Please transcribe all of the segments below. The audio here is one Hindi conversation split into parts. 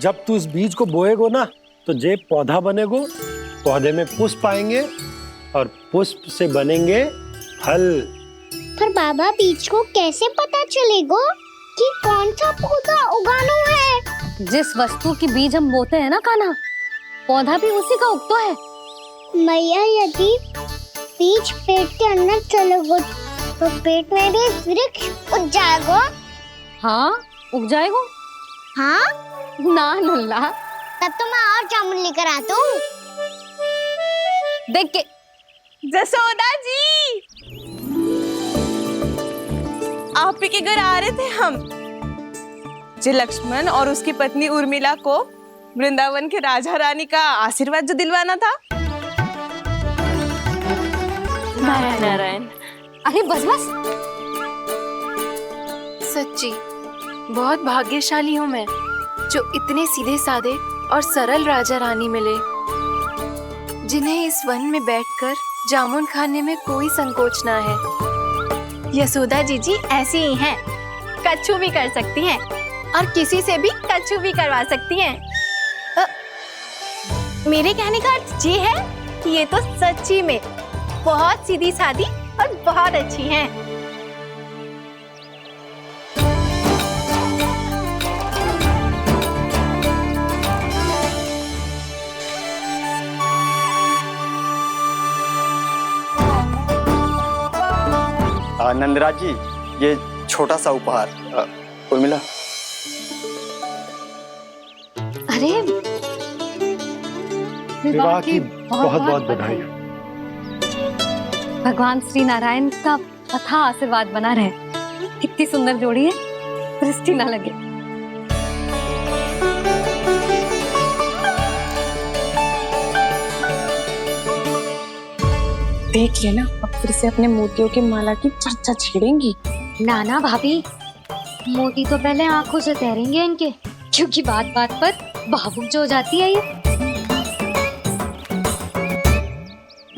जब तू इस बीज को बोएगो ना तो जे पौधा बनेगो, पौधे में पुष्प आएंगे और पुष्प से बनेंगे फल। पर बाबा बीज को कैसे पता चलेगा कि कौन सा पौधा उगाना है? जिस वस्तु की बीज हम बोते हैं ना कान्हा, पौधा भी उसी का उगता है। मैया यदि बीज पेट के अंदर चलेगा तो पेट में भी वृक्ष उग जाएगा। हाँ उग जाएगा। हाँ ना नल्ला, तब तो मैं और जामुन लेकर आता हूँ। देख के जसोदा जी, आप ही के घर आ रहे थे हम। जो लक्ष्मण और उसकी पत्नी उर्मिला को वृंदावन के राजा रानी का आशीर्वाद जो दिलवाना था। नारायण नारायण। अरे बस बस। सच्ची बहुत भाग्यशाली हूँ मैं, जो इतने सीधे साधे और सरल राजा रानी मिले, जिन्हें इस वन में बैठकर जामुन खाने में कोई संकोच ना है। यशोदा जीजी ऐसी ही हैं, कच्छू भी कर सकती हैं और किसी से भी कच्छू भी करवा सकती हैं। मेरे कहने का अर्थ ये है कि ये तो सच्ची में बहुत सीधी सादी और बहुत अच्छी हैं। नंदराज जी, ये छोटा सा उपहार। उर्मिला। अरे विवाह की बहुत बहुत बधाई। भगवान श्री नारायण का अथाह आशीर्वाद बना रहे। कितनी सुंदर जोड़ी है, दृष्टि ना लगे। देख लेना, अब फिर से अपने मोतियों की माला की चर्चा छेड़ेंगी। नाना भाभी, मोती तो पहले आंखों से तैरेंगे इनके, क्योंकि बात बात पर भावुक जो हो जाती है ये।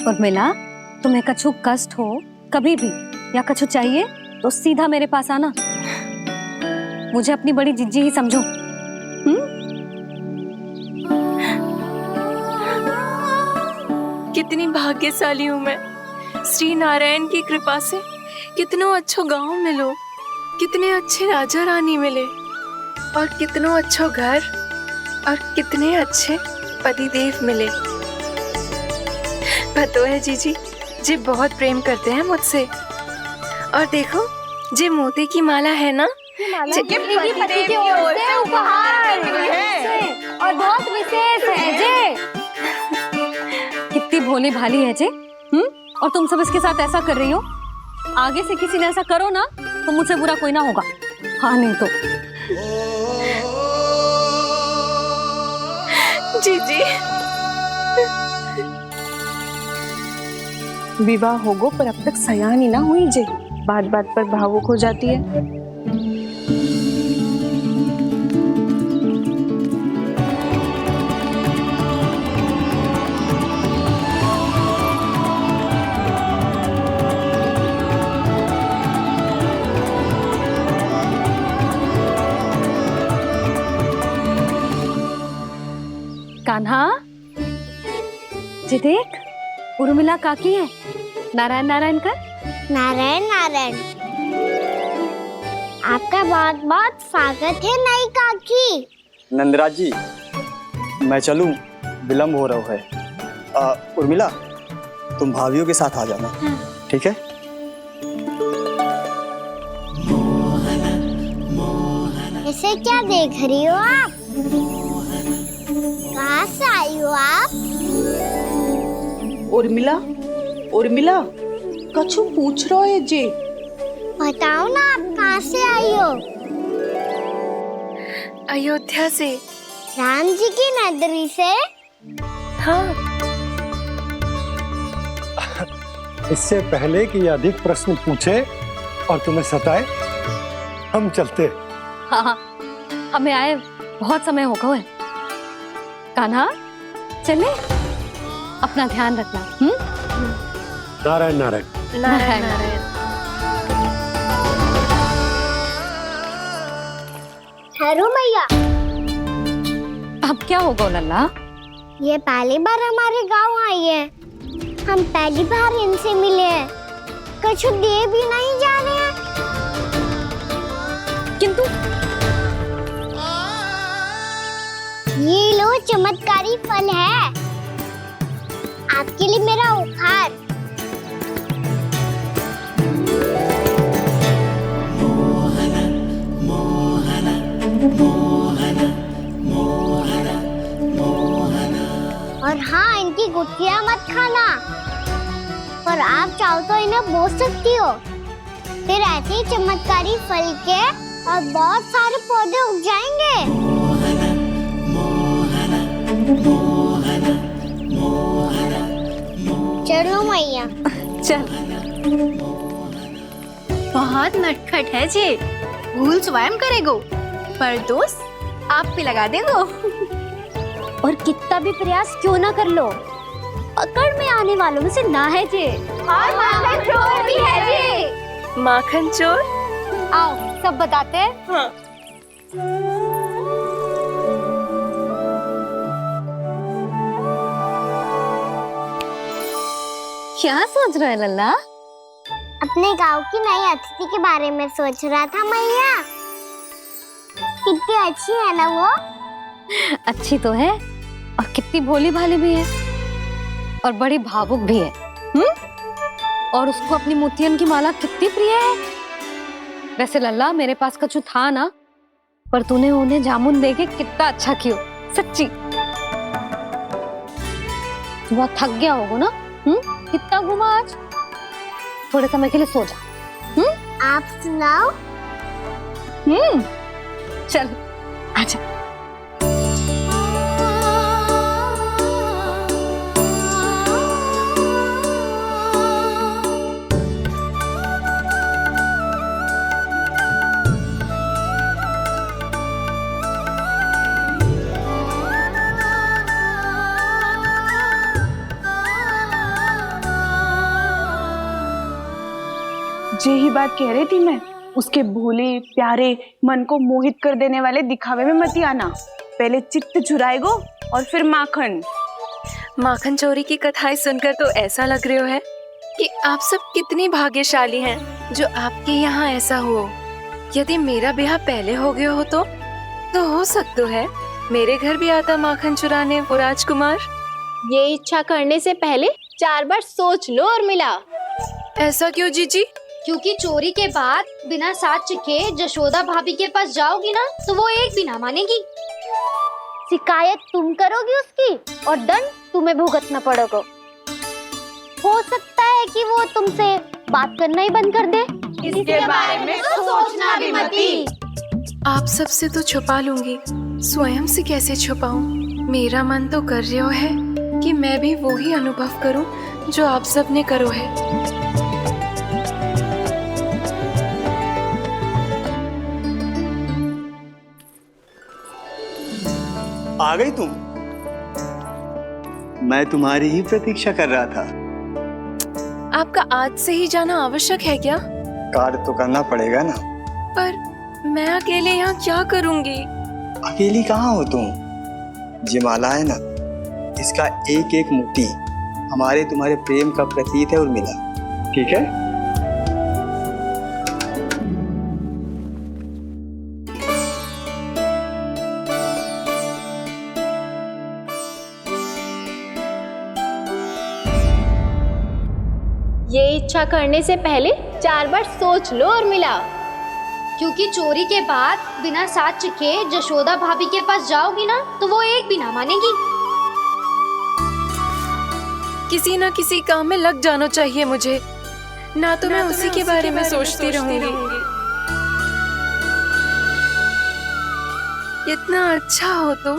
उर्मिला, तुम्हें कछु कष्ट हो कभी भी या कछु चाहिए तो सीधा मेरे पास आना। मुझे अपनी बड़ी जिज्जी ही समझो। कितनी भाग्यशाली हूँ मैं, श्री नारायण की कृपा से कितनों अच्छो गांव मिलो, कितने अच्छे राजा रानी मिले और कितनों अच्छो घर और कितने अच्छे पतिदेव मिले। पता है जीजी, जी बहुत प्रेम करते हैं मुझसे। और देखो, जे मोती की माला है ना, पति की ओर से उपहार और बहुत विशेष है जे। कितनी भोली भाली है जे। और तुम सब इसके साथ ऐसा कर रही हो। आगे से किसी ने ऐसा करो ना तो मुझसे बुरा कोई ना होगा। हाँ नहीं तो। जीजी विवाह होगो पर अब तक सयान ही ना हुई जे, बात बात पर भावुक हो जाती है। कान्हा, जी देख, उर्मिला काकी है। नारायण नारायण कर। नारायण नारायण। आपका बहुत बहुत स्वागत है नई काकी। नंदराज जी, मैं चलूं, विलम्ब हो रहा है। उर्मिला, तुम भाभियों के साथ आ जाना। ठीक है? इसे क्या देख रही हो आप? कहाँ से आई हो आप? उर्मिला, उर्मिला, कछु पूछ रहा है जे। बताओ ना, आप कहाँ से आई हो? अयोध्या से। राम जी की नगरी से? हाँ। इससे पहले कि अधिक प्रश्न पूछे और तुम्हें सताए, हम चलते। हाँ, हमें आए बहुत समय हो गया है। कान्हा, चले, अपना ध्यान रखना। नारायण नारायण। नारायण नारायण। ठहरो मैया। अब क्या होगा लल्ला? ये पहली बार हमारे गांव आई है, हम पहली बार इनसे मिले हैं, कछु दे भी नहीं जा रहे हैं। किंतु ये लो चमत्कारी फल है, आपके लिए मेरा उपहार। और हाँ, इनकी गुठलियां मत खाना, और आप चाहो तो इन्हें बो सकती हो, फिर ऐसे ही चमत्कारी फल के और बहुत सारे पौधे उग जाएंगे। चलो मैया। चल। बहुत नटखट है जी, भूल स्वयं करेगो, पर दोस्त आप पे लगा देगो। और कितना भी प्रयास क्यों ना कर लो, पकड़ में आने वालों में से ना है जी। और माखन चोर भी है जी। माखन चोर? आओ सब बताते हैं। हाँ। क्या सोच रहा है लल्ला? अपने गांव की नई अतिथि के बारे में सोच रहा था मैया। कितनी अच्छी है ना वो। अच्छी तो है, और कितनी भोली भाली भी है, और बड़ी भावुक भी है। और उसको अपनी मोतियन की माला कितनी प्रिय है। वैसे लल्ला, मेरे पास कछु था ना, पर तूने उन्हें जामुन देके कितना अच्छा किया, सच्ची। बहुत थक गया होगा ना? कितना घूमा आज? थोड़े समय के लिए सो जा। आप सुनाओ। चल आजा। यही बात कह रही थी मैं, उसके भोले प्यारे मन को मोहित कर देने वाले दिखावे में मत आना। पहले चित्त चुराएगो और फिर माखन। माखन चोरी की कथाएं सुनकर तो ऐसा लग रहा है कि आप सब कितनी भाग्यशाली हैं जो आपके यहाँ ऐसा हो। यदि मेरा ब्याह पहले हो गया हो तो हो सकता है मेरे घर भी आता माखन चुराने वो राजकुमार। ये इच्छा करने से पहले 4 बार सोच लो और मिला। ऐसा क्यों जीजी? क्योंकि चोरी के बाद बिना साथ चिखे जशोदा भाभी के पास जाओगी ना, तो वो एक भी ना मानेगी। शिकायत तुम करोगी उसकी, और दंड तुम्हें भुगतना पड़ेगा। हो सकता है कि वो तुमसे बात करना ही बंद कर दे। इसके बारे में तो सोचना भी मत ही। आप सबसे तो छुपा लूंगी, स्वयं से कैसे छुपाऊं? मेरा मन तो कर रहा है कि मैं भी वो ही अनुभव करूं जो आप सब ने करो है। आ गई तुम? मैं तुम्हारी ही प्रतीक्षा कर रहा था। आपका आज से ही जाना आवश्यक है क्या? कार्य तो करना पड़ेगा ना। पर मैं अकेले यहाँ क्या करूंगी? अकेली कहाँ हो तुम? ये माला है ना, इसका एक एक मोती हमारे तुम्हारे प्रेम का प्रतीक है उर्मिला, ठीक है? ये इच्छा करने से पहले 4 बार सोच लो और मिला। क्योंकि चोरी के बाद बिना साथ चिखे जशोदा भाभी के पास जाओगी ना, तो वो एक भी ना मानेगी। किसी ना किसी काम में लग जाना चाहिए मुझे, ना तो मैं उसी के बारे में सोचती रहूंगी। इतना अच्छा हो तो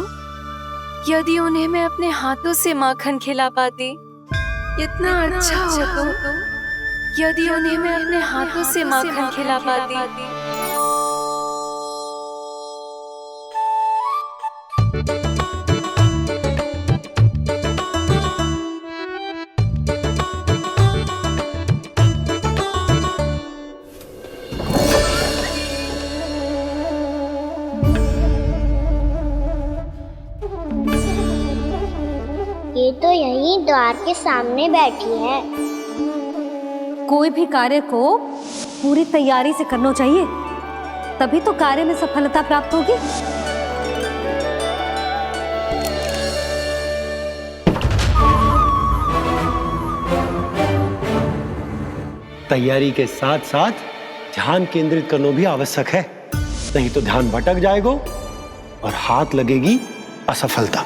यदि उन्हें मैं अपने हाथों से माखन खिला पाती। इतना अच्छा हो तो यदि उन्हें मैं अपने हाथों से माखन खिला पाती। द्वार के सामने बैठी है। कोई भी कार्य को पूरी तैयारी से करना चाहिए, तभी तो कार्य में सफलता प्राप्त होगी। तैयारी के साथ साथ ध्यान केंद्रित करना भी आवश्यक है, नहीं तो ध्यान भटक जाएगा और हाथ लगेगी असफलता।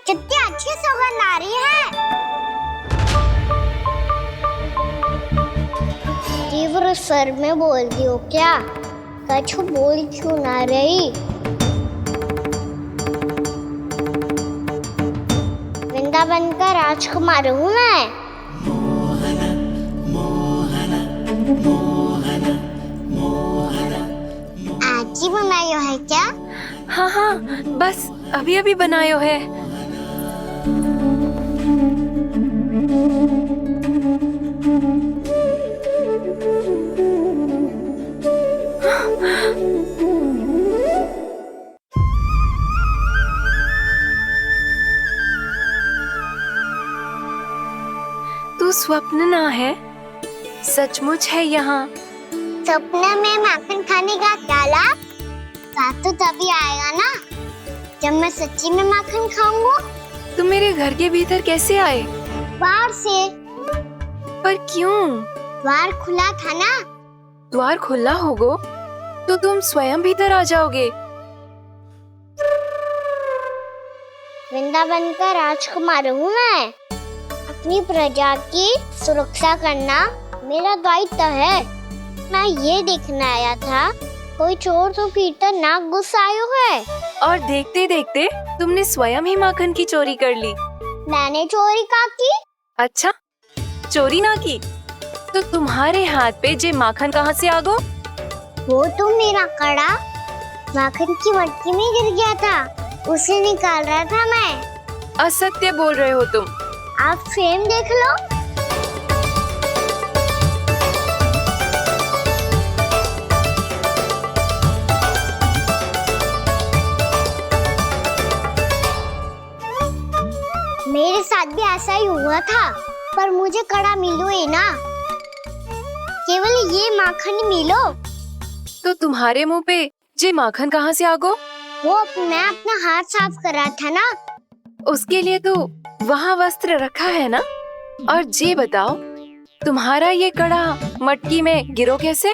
कितनी अच्छी सुगंध आ रही है। तीव्र स्वर में बोल दी हो क्या? कछु बोल क्यों ना रही? वृंदावन का राजकुमार हूँ मैं। आज ही बनायो है क्या? हाँ हाँ, बस अभी अभी बनायो है। तू स्वप्न ना है, सचमुच है यहाँ। सपने में माखन खाने का क्या लाभ? बात तो तभी आएगा ना जब मैं सच्ची में माखन खाऊंगा। तुम मेरे घर के भीतर कैसे आए? बाहर से। पर क्यों? द्वार खुला था ना। द्वार खुला होगा तो तुम स्वयं भीतर आ जाओगे। वृंदावन का राजकुमार हूँ मैं। अपनी प्रजा की सुरक्षा करना मेरा दायित्व है। मैं ये देखने आया था कोई चोर तो भीतर ना घुस आयो है। और देखते देखते तुमने स्वयं ही माखन की चोरी कर ली। मैंने चोरी का की? अच्छा, चोरी ना की तो तुम्हारे हाथ पे जे माखन कहाँ से आ गो? वो तो मेरा कड़ा माखन की मटकी में गिर गया था, उसे निकाल रहा था मैं। असत्य बोल रहे हो तुम। आप फ्रेम देख लो। मेरे साथ भी ऐसा ही हुआ था, पर मुझे कड़ा मिलो ही ना, केवल ये माखन ही मिलो। तो तुम्हारे मुंह पे जे माखन कहाँ से आ गो? वो मैं अपना हाथ साफ कर रहा था ना। उसके लिए तो वहाँ वस्त्र रखा है ना। और जे बताओ, तुम्हारा ये कड़ा मटकी में गिरो कैसे?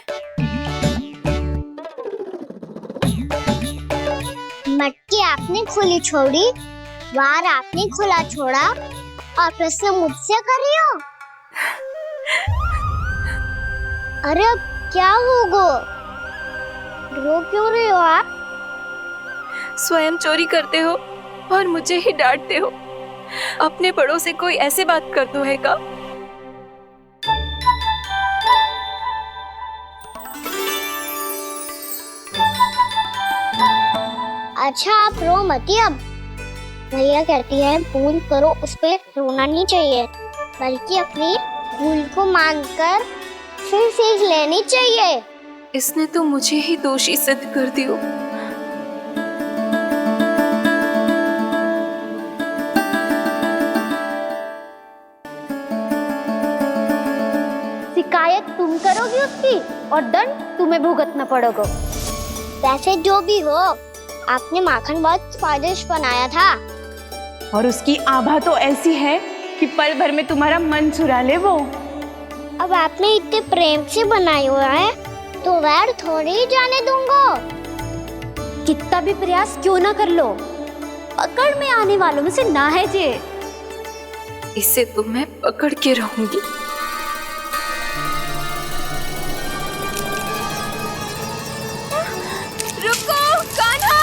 मटकी आपने खुली छोड़ी, वार आपने खुला छोड़ा और प्रश्न मुझसे करियो। अरे अब क्या होगा? रो क्यों रहे हो आप? स्वयं चोरी करते हो और मुझे ही डांटते हो। अपने बड़ों से कोई ऐसे बात कर दो है का? अच्छा आप रो मती। अब भैया कहती है भूल करो, उस पे रोना नहीं चाहिए, बल्कि अपनी भूल को मानकर फिर सीख लेनी चाहिए। इसने तो मुझे ही दोषी सिद्ध कर दियो। शिकायत तुम करोगी उसकी और दंड तुम्हें भुगतना पड़ेगा। वैसे जो भी हो, आपने माखन बहुत स्वादिष्ट बनाया था। और उसकी आभा तो ऐसी है कि पल भर में तुम्हारा मन चुरा ले वो। अब आपने इतने प्रेम से बनाया हुआ है तो वैर थोड़ी ही जाने दूंगा। कितना भी प्रयास क्यों ना कर लो, पकड़ में आने वालों में से ना है जे। इसे तो मैं पकड़ के रहूंगी। रुको कान्हा!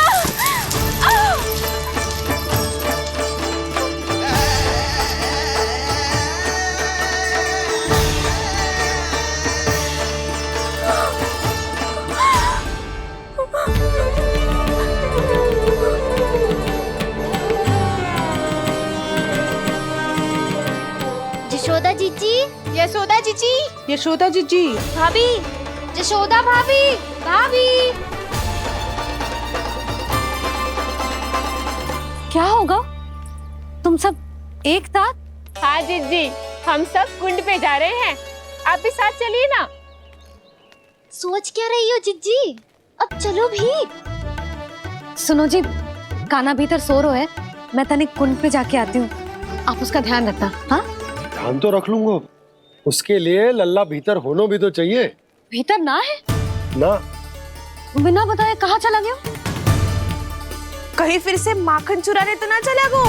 यशोदा जीजी। भाभी, यशोदा भाभी, भाभी। क्या होगा? तुम सब एक साथ? हाँ जीजी, हम सब कुंड पे जा रहे हैं, आप भी साथ चलिए ना। सोच क्या रही हो जिज्जी? अब चलो भी। सुनो जी, कान्हा भीतर सो रहा है, मैं तनिक कुंड पे जाके आती हूँ, आप उसका ध्यान रखना। हाँ, ध्यान तो रख लूंगा, उसके लिए लल्ला भीतर होना भी तो चाहिए। भीतर ना है? ना, बिना बताए कहाँ चला गया? कहीं फिर से माखन चुराने तो ना चला गो।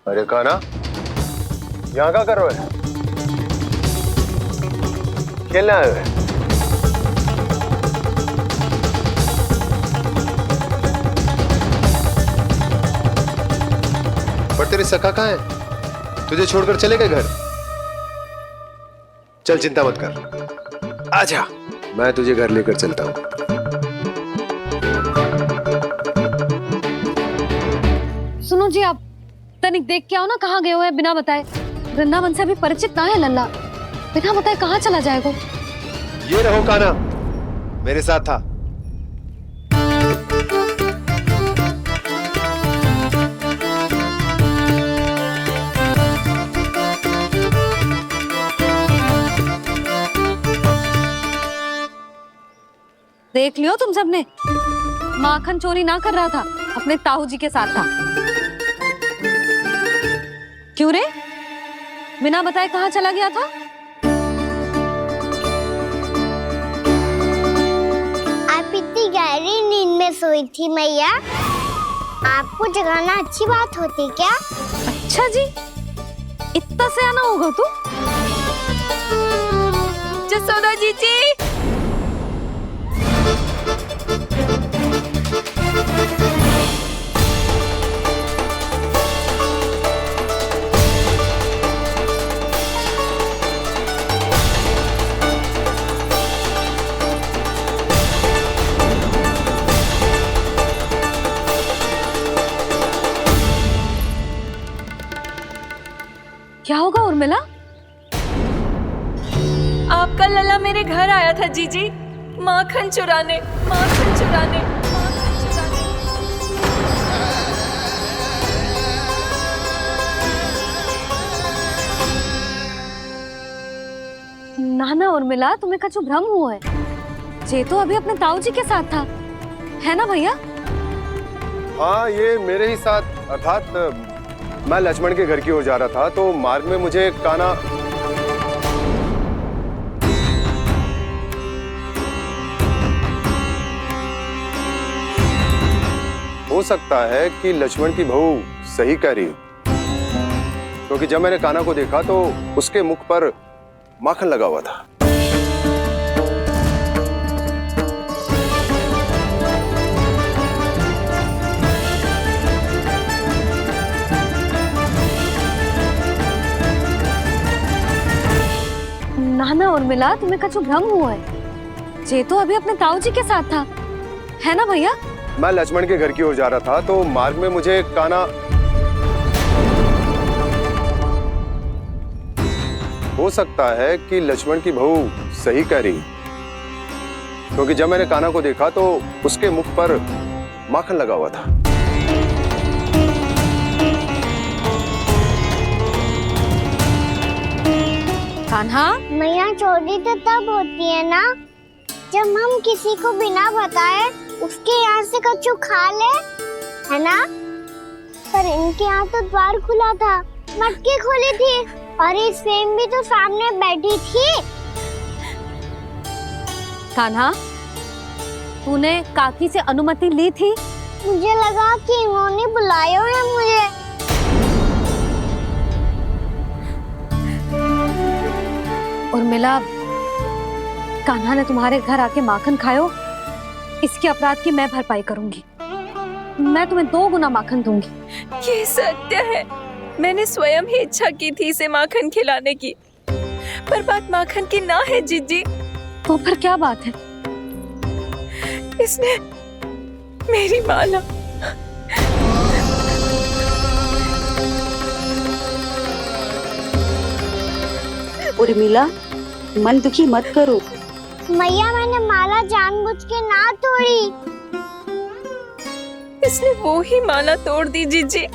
अरे कान्हा, यहाँ क्या कर रहे हो? खेलने आए हुए? पर तेरे सखा कहाँ है? तुझे छोड़कर चले गए घर? चल चिंता मत कर, आजा, मैं तुझे घर लेकर चलता हूँ। सुनो जी, आप तनिक देख के आओ ना कहाँ गए हुए हैं बिना बताए। वृंदावन से अभी परिचित ना है लल्ला, बिना बताए कहाँ चला जाएगा? ये रहो कान्हा, मेरे साथ था। देख लियो तुम सबने, माखन चोरी ना कर रहा था, अपने ताऊ जी के साथ था। क्यों रे, बिना बताए कहाँ चला गया था? आप इतनी गहरी नींद में सोई थी मैया, आपको जगाना अच्छी बात होती क्या? अच्छा जी, इतना सयाना होगा तू? जसोदा जीजी, क्या होगा उर्मिला? आपका लल्ला मेरे घर आया था जीजी, माखन चुराने, माखन चुराने, माखन चुराने। ना ना उर्मिला, तुम्हें कछु भ्रम हुआ है, जे तो अभी अपने ताऊ जी के साथ था, है ना भैया? हाँ, ये मेरे ही साथ, अर्थात मैं लक्ष्मण के घर की ओर जा रहा था, तो मार्ग में मुझे कान्हा हो सकता है कि लक्ष्मण की बहू सही कह रही हो, क्योंकि जब मैंने कान्हा को देखा तो उसके मुख पर माखन लगा हुआ था। ना ना उर्मिला, तुम्हें कछु भ्रम हुआ है, जे तो अभी अपने ताऊ जी के साथ था, है ना भैया? मैं लक्ष्मण के घर की ओर जा रहा था, तो मार्ग में मुझे कान्हा हो सकता है कि लक्ष्मण की बहू सही कह रही, क्योंकि जब मैंने कान्हा को देखा तो उसके मुख पर माखन लगा हुआ था। कान्हा, मैया, चोरी तो तब होती है ना जब हम किसी को बिना बताए उसके यहाँ से कछु खा ले, है ना? पर इनके यहाँ तो द्वार खुला था, मटकी खोली थी और इस फेम भी तो सामने बैठी थी। कान्हा, तूने काकी से अनुमति ली थी? मुझे लगा कि इन्होंने बुलाया है मुझे। उर्मिला, कान्हा ने तुम्हारे घर आके माखन खायो, इसके अपराध की मैं भरपाई करूंगी। मैं तुम्हें 2 गुना माखन दूंगी। ये सत्य है, मैंने स्वयं ही इच्छा की थी इसे माखन खिलाने की, पर बात माखन की ना है जीजी। तो फिर क्या बात है? इसने मेरी माला उर्मिला, मन दुखी मत करो। मैया मैंने माला जानबूझ के ना तोड़ी। इसने वो ही माला तोड़ दी जीजी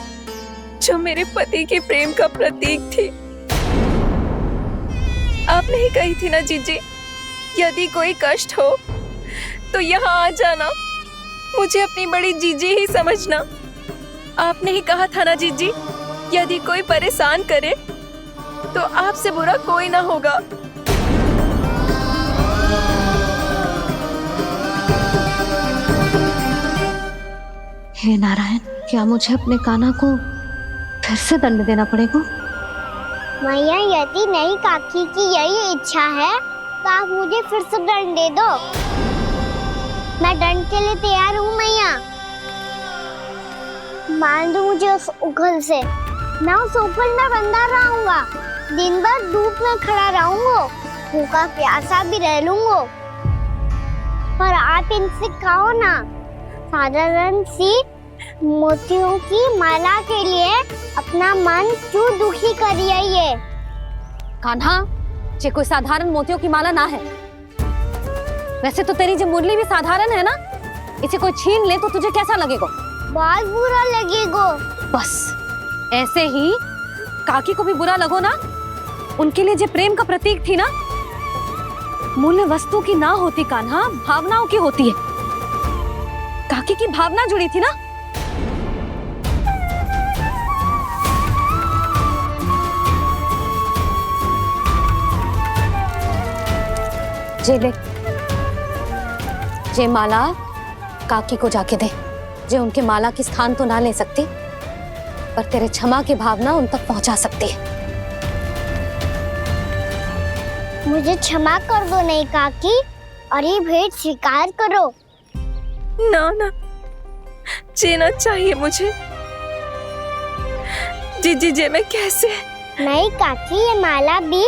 जो मेरे पति के प्रेम का प्रतीक थी। आपने ही कही थी ना जीजी, यदि कोई कष्ट हो तो यहाँ आ जाना, मुझे अपनी बड़ी जीजी ही समझना। आपने ही कहा था ना जीजी, यदि कोई परेशान करे तो आपसे बुरा कोई ना होगा। हे नारायण, क्या मुझे अपने कान्हा को फिर से दंड देना पड़ेगा? मैया यदि नहीं काकी की यही इच्छा है तो आप मुझे फिर से दंड दे दो। मैं दंड के लिए तैयार हूँ मैया। मान दो मुझे उस उखल से, मैं उस उखल में बंधा रहूंगा, दिन भर धूप में खड़ा रहूंगा, भूखा प्यासा भी रह लूंगा। पर आप इनसे कहो ना, साधारण सी मोतियों की माला के लिए अपना मन क्यों दुखी करिए? कान्हा, ये कोई साधारण मोतियों की माला ना है। वैसे तो तेरी जो मुरली भी साधारण है ना, इसे कोई छीन ले तो तुझे कैसा लगेगा? बहुत बुरा लगेगा। बस ऐसे ही काकी को भी बुरा लगो ना। उनके लिए जो प्रेम का प्रतीक थी ना, मूल्य वस्तु की ना होती कान्हा, भावनाओं की होती है। काकी की भावना जुड़ी थी ना। जे ले, जे माला काकी को जाके दे। जे उनके माला की स्थान तो ना ले सकती, पर तेरे क्षमा की भावना उन तक पहुंचा सकती है। मुझे क्षमा कर दो नहीं काकी, और ये भेंट स्वीकार करो। ना ना, जीना चाहिए मुझे। जीजी जे मैं कैसे? नहीं काकी, ये माला भी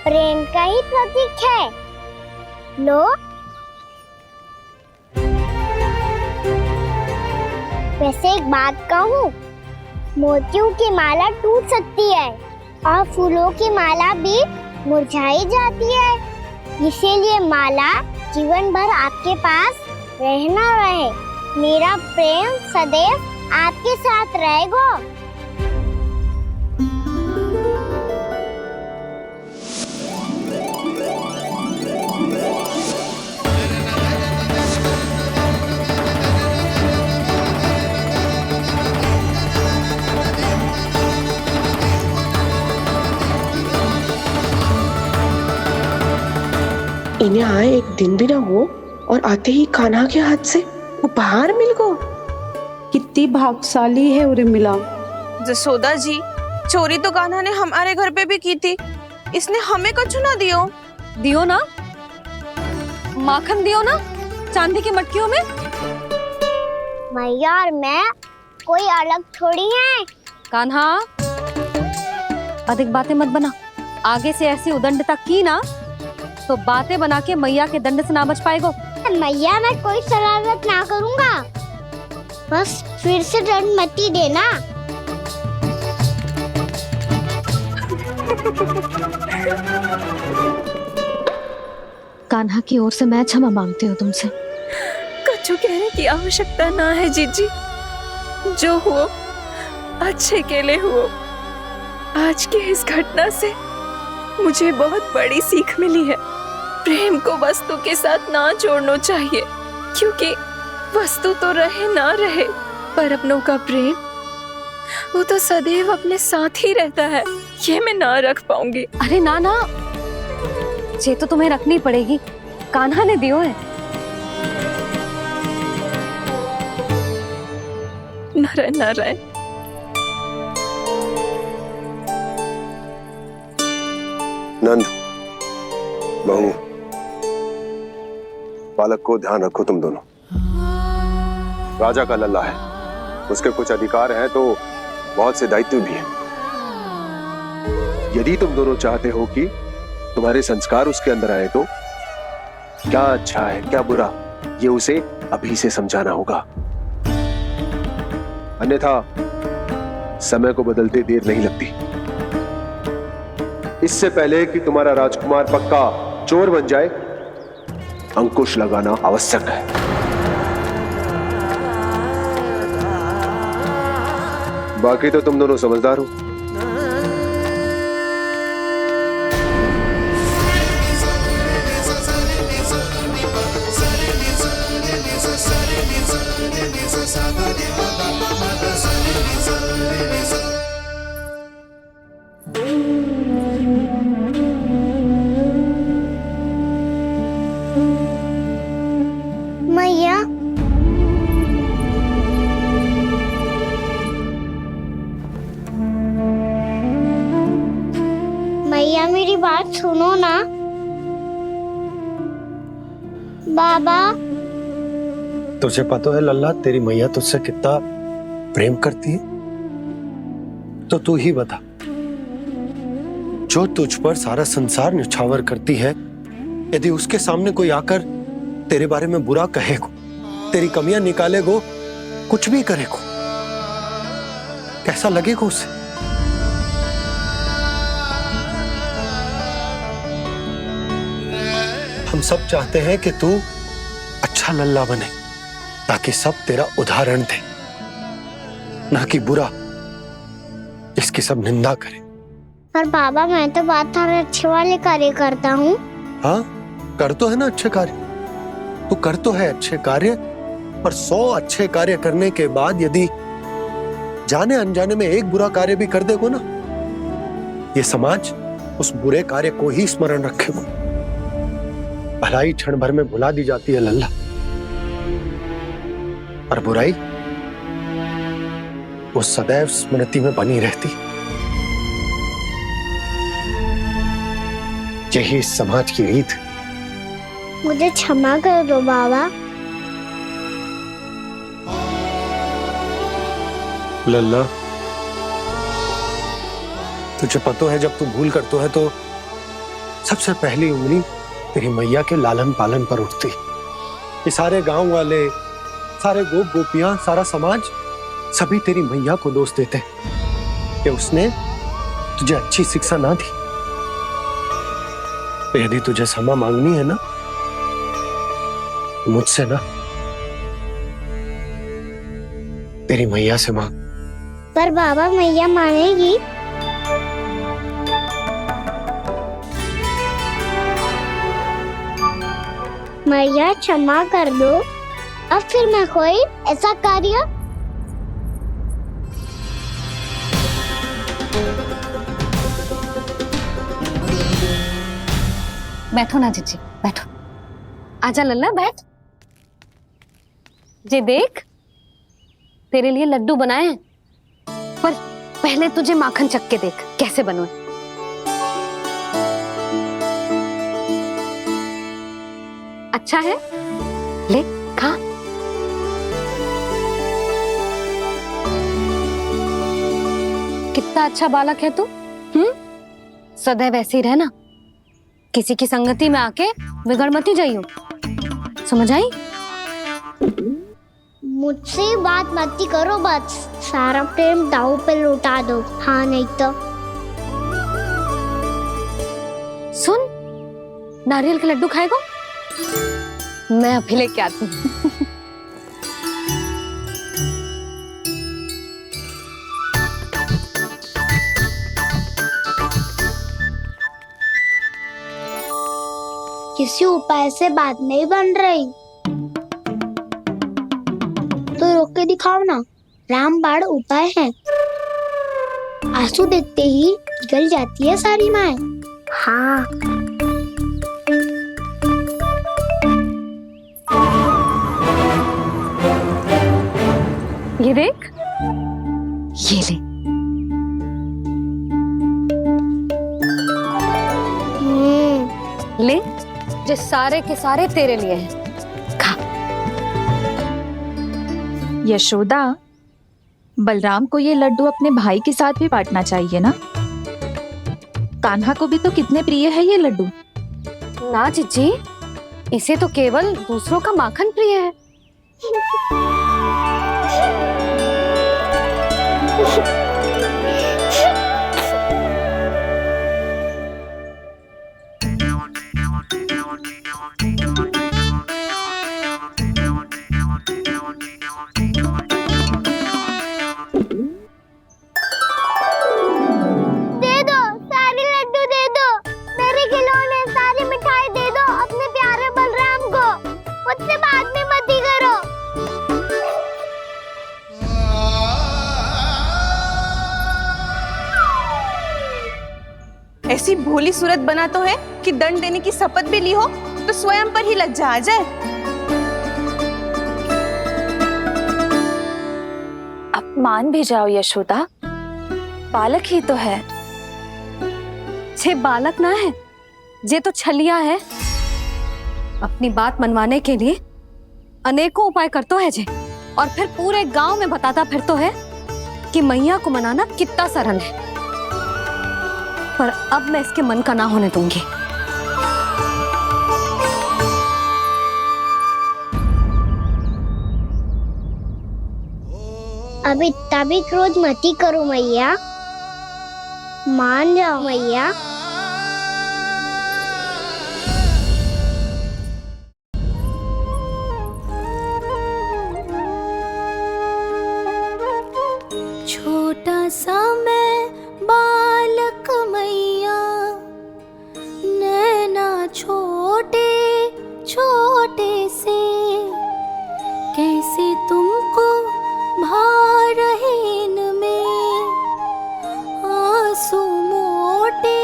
प्रेम का ही प्रतीक है। लो, वैसे एक बात कहूँ, मोतियों की माला टूट सकती है और फूलों की माला भी मुरझाई जाती है। इसीलिए माला जीवन भर आपके पास रहना रहे। मेरा प्रेम सदैव आपके साथ रहेगा। इन्हें आए एक दिन भी ना हुआ और आते ही कान्हा के हाथ से उपहार मिल गो। कितनी भाग्यशाली है उर्मिला। जसोदा जी, चोरी तो कान्हा ने हमारे घर पे भी की थी, इसने हमें कछु ना दियो। दियो ना, माखन दियो ना, चांदी की मटकियों में। मैया और मैं कोई अलग थोड़ी हैं। कान्हा, अधिक बातें मत बना। आगे से ऐसी उदंडता की ना तो बातें बना के मैया के दंड से ना बच पाएगो। मैया मैं कोई शरारत ना करूँगा, बस फिर से दंड मत ही देना। कान्हा की ओर से मैं क्षमा मांगती हूँ तुमसे। कछु कहने की आवश्यकता ना है जीजी, जो हुआ अच्छे के लिए हुआ। आज की इस घटना से मुझे बहुत बड़ी सीख मिली है। प्रेम को वस्तु के साथ ना जोड़ना चाहिए, क्योंकि वस्तु तो रहे ना रहे, पर अपनों का प्रेम वो तो सदैव अपने साथ ही रहता है। ये मैं ना रख पाऊंगी। अरे ना ना, ये तो तुम्हें रखनी पड़ेगी। कान्हा ने दियो है। नारायण नारायण। नंद, बहू, बालक को ध्यान रखो तुम दोनों। राजा का लल्ला है, उसके कुछ अधिकार हैं तो बहुत से दायित्व भी हैं। यदि तुम दोनों चाहते हो कि तुम्हारे संस्कार उसके अंदर आए तो क्या अच्छा है क्या बुरा ये उसे अभी से समझाना होगा, अन्यथा समय को बदलते देर नहीं लगती। इससे पहले कि तुम्हारा राजकुमार पक्का चोर बन जाए, अंकुश लगाना आवश्यक है। बाकी तो तुम दोनों समझदार हो। मैया, मैया मेरी बात सुनो ना। बाबा, तुझे पता है लल्ला, तेरी मैया तुझसे कितना प्रेम करती है, तो तू ही बता, जो तुझ पर सारा संसार न्यौछावर करती है, यदि उसके सामने कोई आकर तेरे बारे में बुरा कहेगो, तेरी कमियां निकालेगो, कुछ भी करेगो, कैसा लगेगा उसे? हम सब चाहते हैं कि तू अच्छा लल्ला बने, ताकि सब तेरा उदाहरण दे, ना कि बुरा जिसकी सब निंदा करे। पर बाबा, मैं तो बात हर अच्छे वाले कार्य करता हूँ। हाँ, कर तो है ना अच्छे कार्य, तू कर तो है अच्छे कार्य, पर 100 अच्छे कार्य करने के बाद यदि जाने अनजाने में एक बुरा कार्य भी कर देगो ना, ये समाज उस बुरे कार्य को ही स्मरण रखेगो। भलाई क्षण भर में भुला दी जाती है लल्ला, और बुराई वो सदैव स्मृति में बनी रहती। यही इस समाज की रीत। मुझे क्षमा कर दो बाबा। लल्ला, तुझे पता है जब तू भूल करतो है तो सबसे पहली उंगली तेरी मैया के लालन पालन पर उठती। ये सारे गांव वाले, सारे गोप गोपियां, सारा समाज, सभी तेरी मैया को दोष देते कि उसने तुझे अच्छी शिक्षा ना दी। तो यदि तुझे क्षमा मांगनी है ना, मुझसे ना, तेरी मैया से मांग। पर बाबा, मैया मानेगी? मैया क्षमा कर दो, अब फिर मैं कोई ऐसा कार्य। बैठो ना जीजी, बैठो। आजा लल्ला, बैठ। जे देख, तेरे लिए लड्डू बनाए हैं, पर पहले तुझे माखन चख के देख कैसे बने। अच्छा है, ले खा। कितना अच्छा बालक है तू। सदैव ऐसे ही रहना, किसी की संगति में आके बिगड़ मत जाइयो, समझ आई? मुझसे बात मत करो, बस सारा प्रेम दाव पे लौटा दो। हाँ, नहीं तो सुन, नारियल के लड्डू खाएगा? मैं अभी लेके आती हूँ। किसी उपाय से बात नहीं बन रही तो रोक के दिखाओ ना। रामबाण उपाय है, आंसू देखते ही पिघल जाती है सारी माए। हाँ, ये देख, ये ले। ले, जो सारे के सारे तेरे लिए हैं। यशोदा, बलराम को ये लड्डू अपने भाई के साथ भी बांटना चाहिए ना। कान्हा को भी तो कितने प्रिय है ये लड्डू। ना जीजी, इसे तो केवल दूसरों का माखन प्रिय है। दे दो, सारे लड्डू दे दो, मेरे खिलौने, सारी मिठाई दे दो अपने प्यारे बलराम को। मुझसे बाद में मत ही करो। ऐसी भोली सूरत बना तो है कि दंड देने की शपथ भी ली हो तो स्वयं पर ही लज्जा आ जाए। अब मान भी जाओ यशोदा, बालक ही तो है। छे बालक ना है, ये तो छलिया है। अपनी बात मनवाने के लिए अनेकों उपाय करतो है जे, और फिर पूरे गांव में बताता फिरतो है कि मैया को मनाना कितना सरल है। पर अब मैं इसके मन का ना होने दूंगी। अब इतना भी क्रोध मत ही करो मैया, मान जाओ मैया। छोटा सा मैं बालक मैया, नैना छोटे छोटे से, कैसे तुमको भा रहे इनमें आंसू मोटे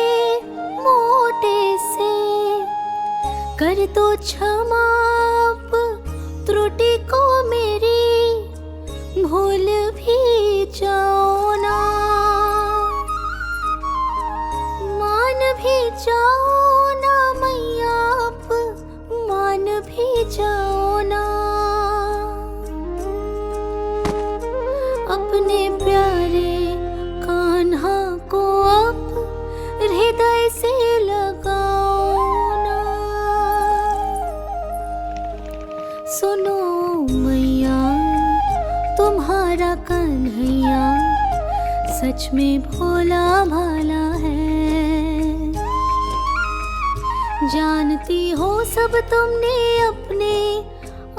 मोटे से। कर दो क्षमा त्रुटि को मेरी, भूल भी जाओ ना, मान भी जाओ ना मैया, मान भी जाओ ना। अपने प्यारे कान्हा को अब हृदय से लगाओ ना। सुनो मैया, तुम्हारा कन्हैया सच में भोला भाला है। जानती हो सब तुमने अपने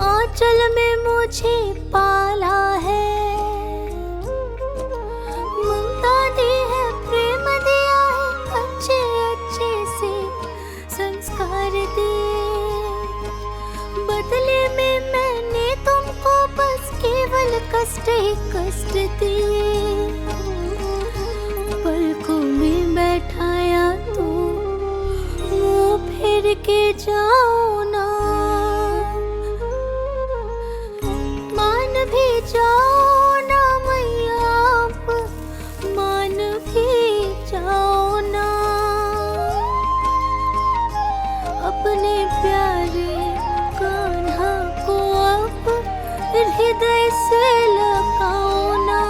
आंचल में मुझे पाला है। ममता दी है, प्रेम दिया है, अच्छे अच्छे से संस्कार दिए। बदले में मैंने तुमको बस केवल कष्ट ही कष्ट दिए। पलकों में बैठाया तो मुंह फेर के जाओ ना, मान भी जाओ ना मैया, मान भी जाओ ना। अपने प्यारे कान्हा को अब हृदय से लगाओ ना।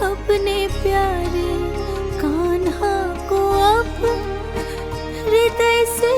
अपने प्यारे कान्हा को अब हृदय से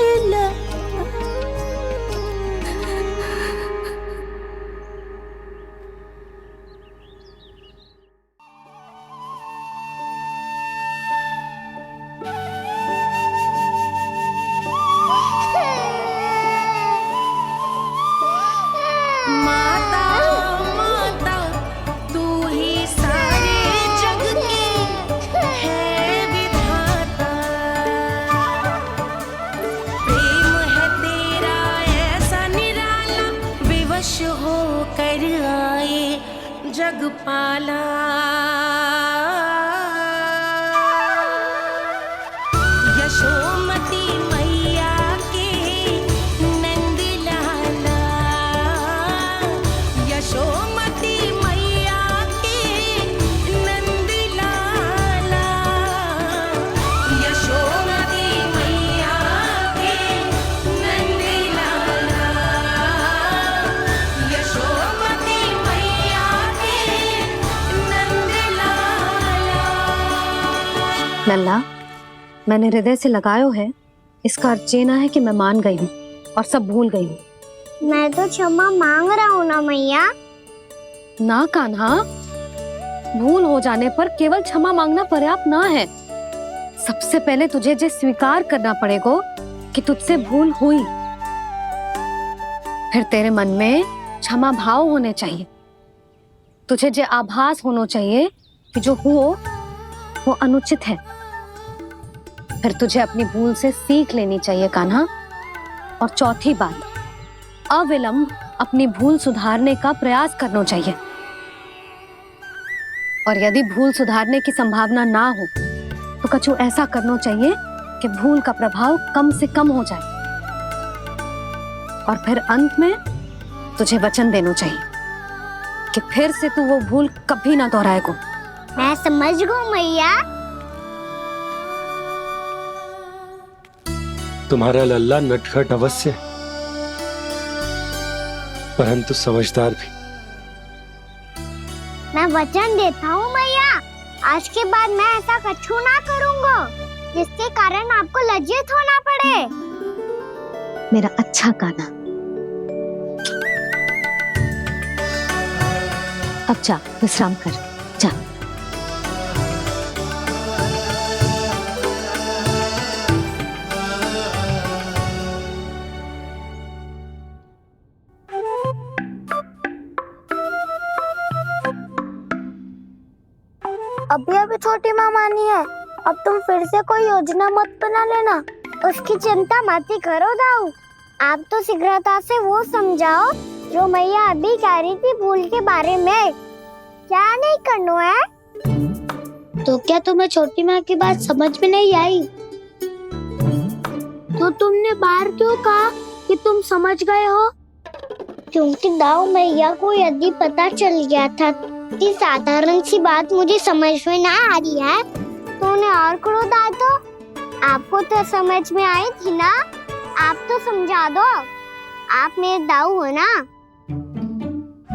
जगपाला। यशोमती मैया के नंद लाला, यशोमती मैया के नंद लाला, यशोमती मैया के नंद लाला। लल्ला, मैंने हृदय से लगायो है, इसका अर्थ ये ना है कि मैं मान गई हूँ और सब भूल गई हूँ। मैं तो क्षमा मांग रहा हूँ ना मैया। ना कान्हा, भूल हो जाने पर केवल क्षमा मांगना पर्याप्त ना है। सबसे पहले तुझे जो स्वीकार करना पड़ेगा कि तुझसे भूल हुई, फिर तेरे मन में क्षमा भाव होने चाहिए। तुझे जो आभास होना चाहिए कि जो हुआ वो अनुचित है। फिर तुझे अपनी भूल से सीख लेनी चाहिए कान्हा। और चौथी बात, अविलंब अपनी भूल सुधारने का प्रयास करना चाहिए। और यदि भूल सुधारने की संभावना ना हो तो कछु ऐसा करना चाहिए कि भूल का प्रभाव कम से कम हो जाए। और फिर अंत में तुझे वचन देना चाहिए कि फिर से तू वो भूल कभी ना दोहराएगा। मैं समझ गई मैया। तुम्हारा लल्ला नटखट अवश्य है, परंतु समझदार भी। मैं वचन देता हूँ मैया, आज के बाद मैं ऐसा कछु ना करूँगा जिसके कारण आपको लज्जित होना पड़े। मेरा अच्छा कान्हा, अब जा विश्राम कर, जा। अभी अभी छोटी माँ मानी है, अब तुम फिर से कोई योजना मत बना लेना। उसकी चिंता मत ही करो दाऊ। आप तो शीघ्रता से वो समझाओ जो मैया अभी कह रही थी भूल के बारे में। क्या नहीं करना है? तो क्या तुम्हें छोटी माँ की बात समझ में नहीं आई? तो तुमने बाहर क्यों कहा कि तुम समझ गए हो? क्योंकि दाऊ मैया को यदि पता चल गया था कि साधारण सी बात मुझे समझ में ना आ रही है तो उन्हें और क्रोध आया। तो आपको तो समझ में आई थी ना, आप तो समझा दो। आप मेरे दाऊ हो ना।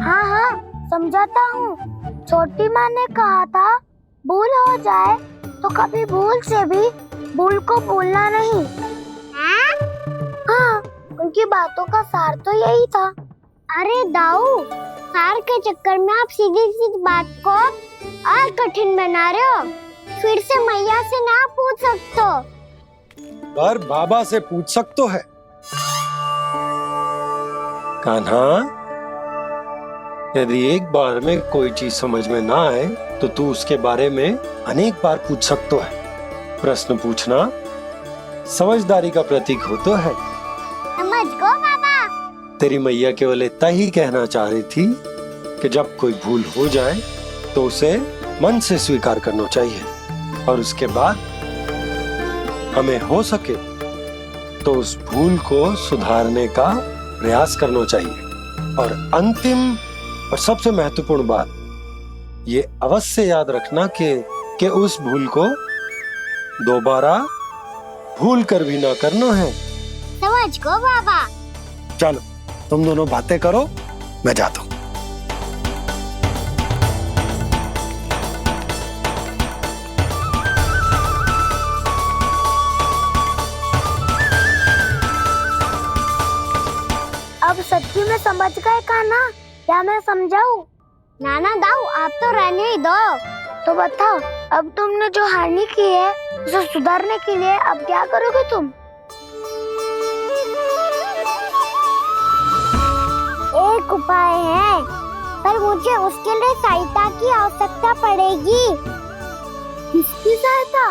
हाँ हाँ समझाता हूँ। छोटी माँ ने कहा था भूल हो जाए तो कभी भूल से भी भूल को भूलना नहीं। हाँ, उनकी बातों का सार तो यही था। अरे दाऊ, सार के चक्कर में आप सीधी सीधी बात को और कठिन बना रहे हो। फिर से मैया से ना पूछ सकते हो, पर बाबा से पूछ सकते है। कान्हा, यदि एक बार में कोई चीज समझ में ना आए तो तू उसके बारे में अनेक बार पूछ सकते है। प्रश्न पूछना समझदारी का प्रतीक होता है। समझ गो बाबा। तेरी मैया केवल इतना ही कहना चाह रही थी कि जब कोई भूल हो जाए तो उसे मन से स्वीकार करना चाहिए और उसके बाद हमें हो सके तो उस भूल को सुधारने का प्रयास करना चाहिए। और अंतिम और सबसे महत्वपूर्ण बात ये अवश्य याद रखना कि उस भूल को दोबारा भूल कर भी ना करना है। समझ गो बाबा। चलो तुम दोनों बातें करो, मैं जाता हूँ। अब सच्ची में समझ गए कान्हा? क्या मैं समझाऊं? नाना दाऊ, आप तो रहने ही दो। तो बताओ, अब तुमने जो हानि की है उसे सुधारने के लिए अब क्या करोगे तुम? एक उपाय है, पर मुझे उसके लिए सहायता की आवश्यकता पड़ेगी। किसकी सहायता?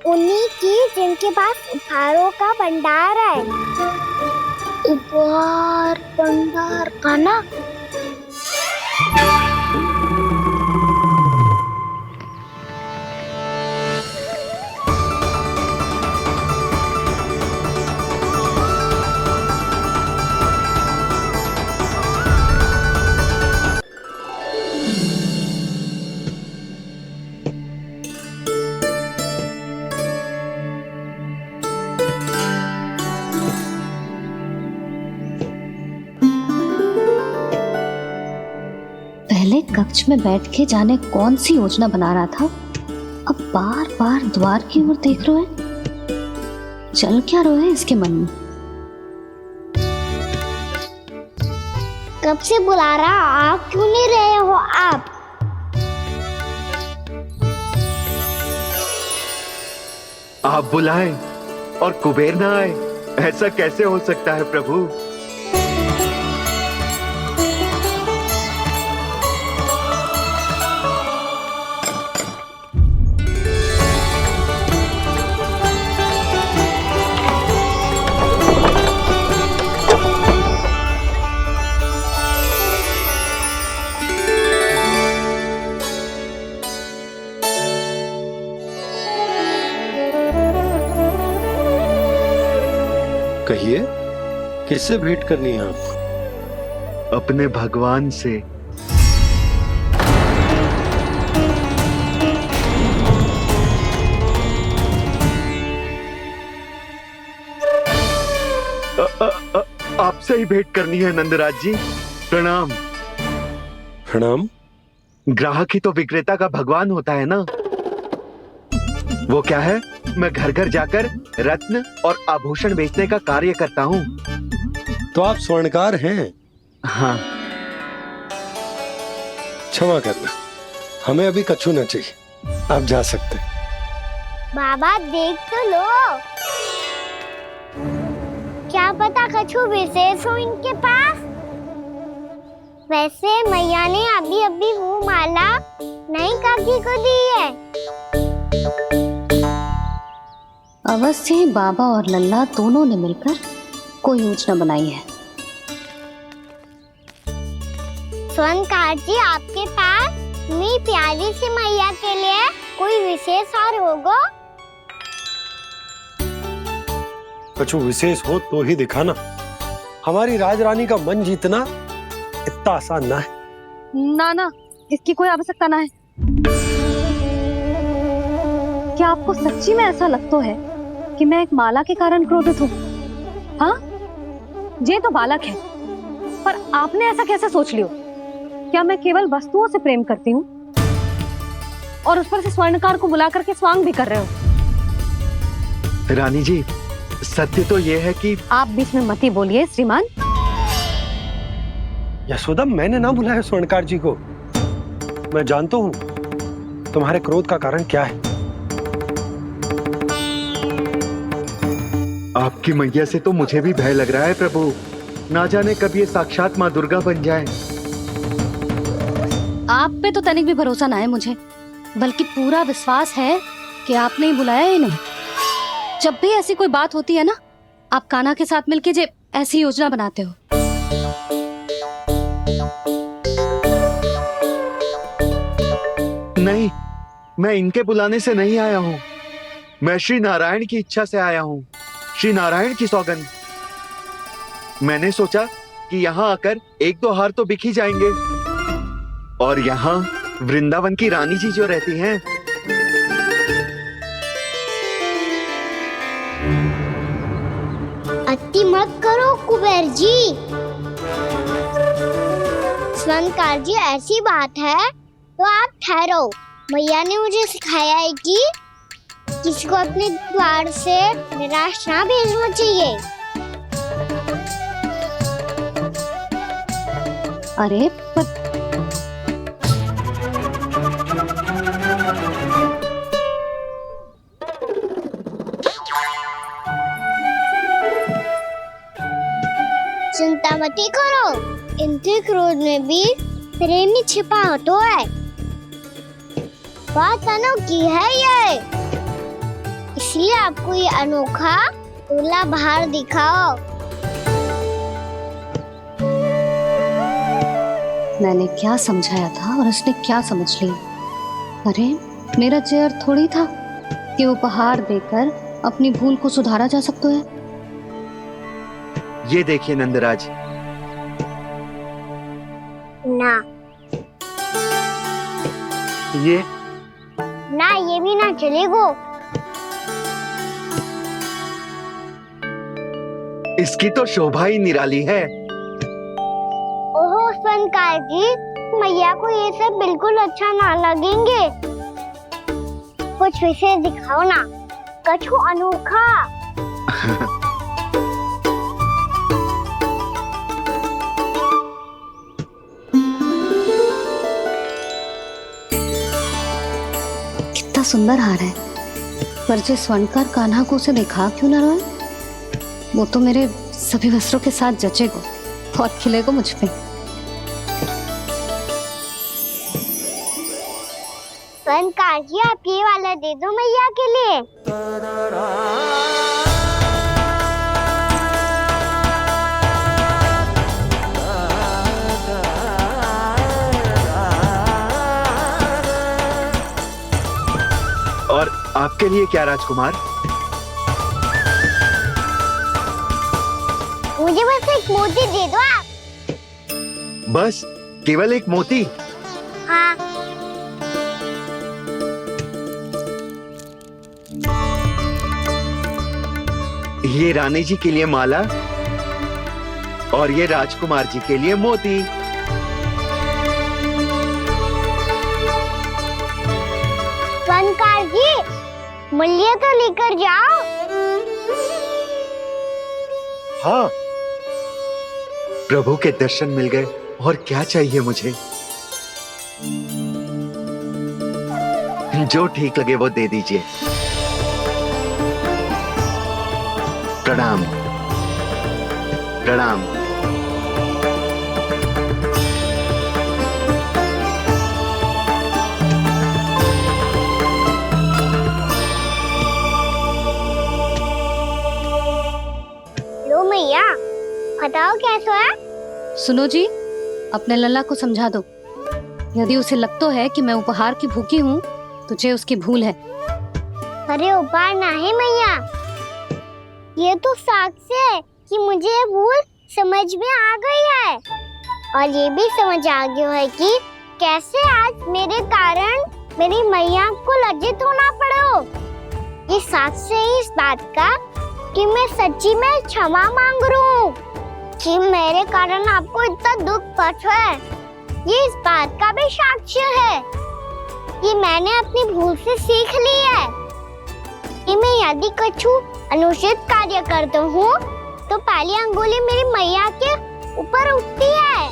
उन्हीं की जिनके पास उपहारों का भंडार है। उपहार भंडार का ना? पहले कक्ष में बैठ के जाने कौन सी योजना बना रहा था अब बार बार द्वार की ओर देख रहे हैं, चल क्या रहे हैं इसके मन में? कब से बुला रहा, आप क्यों नहीं रहे हो? आप बुलाएं और कुबेर ना आए, ऐसा कैसे हो सकता है प्रभु? कहिए, किससे भेंट करनी है आपको? अपने भगवान से। आपसे ही भेंट करनी है नंदराज जी। प्रणाम। प्रणाम। ग्राहक ही तो विक्रेता का भगवान होता है ना। वो क्या है, मैं घर घर जाकर रत्न और आभूषण बेचने का कार्य करता हूँ। तो आप स्वर्णकार हैं? हाँ। क्षमा करना, हमें अभी कछु न चाहिए, आप जा सकते हैं। बाबा देख तो लो, क्या पता कछु विशेष हो इनके पास। वैसे मैया ने अभी अभी वो माला नई काकी को दी है। अवश्य ही बाबा और लल्ला दोनों ने मिलकर कोई योजना बनाई है। स्वर्णकार जी, आपके पास मेरी प्यारी सी मैया के लिए कोई विशेष हार होगा? कछु विशेष हो तो ही दिखाना। हमारी राजरानी का मन जीतना इतना आसान ना है। ना, इसकी कोई आवश्यकता ना है। क्या आपको सच्ची में ऐसा लगता है कि मैं एक माला के कारण क्रोधित हूँ? हाँ, ये तो बालक है, पर आपने ऐसा कैसे सोच लियो? क्या मैं केवल वस्तुओं से प्रेम करती हूँ और उस पर से स्वर्णकार को बुला करके स्वांग भी कर रहे हो? रानी जी, सत्य तो ये है कि आप बीच में मत ही बोलिए श्रीमान। यशोदा, मैंने ना बुलाया स्वर्णकार जी को। मैं जानता हूँ तुम्हारे क्रोध का कारण क्या है। आपकी मैया से तो मुझे भी भय लग रहा है प्रभु। ना जाने कब ये साक्षात माँ दुर्गा बन जाए। आप पे तो तनिक भी भरोसा ना है मुझे, बल्कि पूरा विश्वास है कि आपने ही बुलाया है इन्हें। जब भी ऐसी कोई बात होती है ना, आप कान्हा के साथ मिलके जे ऐसी योजना बनाते हो। नहीं, मैं इनके बुलाने से नहीं आया हूँ। मैं श्री नारायण की इच्छा से आया हूँ। श्री नारायण की सौगंध। मैंने सोचा कि यहाँ आकर एक दो हार तो बिक ही जाएंगे। और यहाँ वृंदावन की रानी जी जो रहती हैं, अति मत करो कुबेर जी। स्वर्णकार जी, ऐसी बात है तो आप ठहरो। मैया ने मुझे सिखाया है कि किसी को अपने द्वार से निराश ना भेजना चाहिए। अरे पर चिंता मत करो, इनके क्रोध में भी प्रेम ही छिपा तो है। बात अनोखी है ये, इसलिए आपको ये अनोखा दूल्हा बाहर दिखाओ। मैंने क्या समझाया था और उसने क्या समझ लिया? अरे मेरा चेयर थोड़ी था कि उपहार देकर अपनी भूल को सुधारा जा सकता है। ये देखिए नंदराज। ना ये भी ना चलेगो। इसकी तो शोभा ही निराली है। ओहो स्वर्णकार जी, मैया को ये सब बिल्कुल अच्छा ना लगेंगे। कुछ विशेष दिखाओ ना, कछु अनोखा। कितना सुंदर हार है, पर जो स्वर्णकार कान्हा को उसे दिखा क्यों ना रहा है? वो तो मेरे सभी वस्त्रों के साथ जचेगा और खिलेगा मुझ पे। स्वर्णकार जी, आप ये वाला दे दो मैया के लिए। और आपके लिए क्या राजकुमार? मुझे बस एक मोती दे दो आप। बस केवल एक मोती? हाँ। ये रानी जी के लिए माला और ये राजकुमार जी के लिए मोती। स्वर्णकार जी, मूल्य तो लेकर जाओ। हाँ, प्रभु के दर्शन मिल गए और क्या चाहिए मुझे? जो ठीक लगे वो दे दीजिए। प्रणाम प्रणाम। लो मैया, बताओ कैसा है? सुनो जी, अपने लल्ला को समझा दो। यदि उसे लगता है कि मैं उपहार की भूखी हूँ, तुझे उसकी भूल है। अरे उपहार ना है मैया, ये तो साक्ष्य है कि मुझे ये भूल समझ में आ गई है, और ये भी समझ आ गया है कि कैसे आज मेरे कारण मेरी मैया को लज्जित होना पड़ो। ये साक्ष्य है इस बात का कि मैं सच्ची में क्षमा मांग रहा हूँ कि मेरे कारण आपको इतना दुख पहुंचा है। ये इस बात का भी साक्ष्य है कि मैंने अपनी भूल से सीख ली है कि मैं यदि कुछ अनुचित कार्य करता हूँ तो पहली अंगुली मेरी मैया के ऊपर उठती है।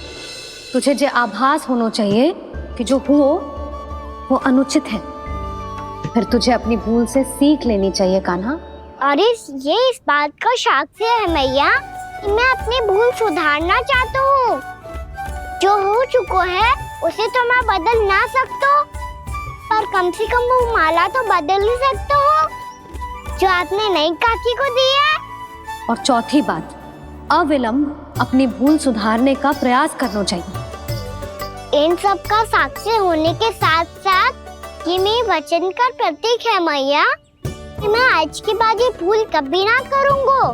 तुझे जो आभास होना चाहिए कि जो हुआ वो अनुचित है, फिर तुझे अपनी भूल से सीख लेनी चाहिए कान्हा। और ये इस बात का साक्ष्य है मैया कि मैं अपनी भूल सुधारना चाहता हूँ। जो हो चुका है उसे तो मैं बदल ना सकता, पर कम से कम वो माला तो बदल ही सकता हूँ जो आपने नई काकी को दी है। और चौथी बात, अविलंब अपनी भूल सुधारने का प्रयास करना चाहिए। इन सब का साक्ष्य होने के साथ साथ ये मेरे वचन का प्रतीक है मैया कि मैं आज के बाद ये भूल कभी ना करूँगा।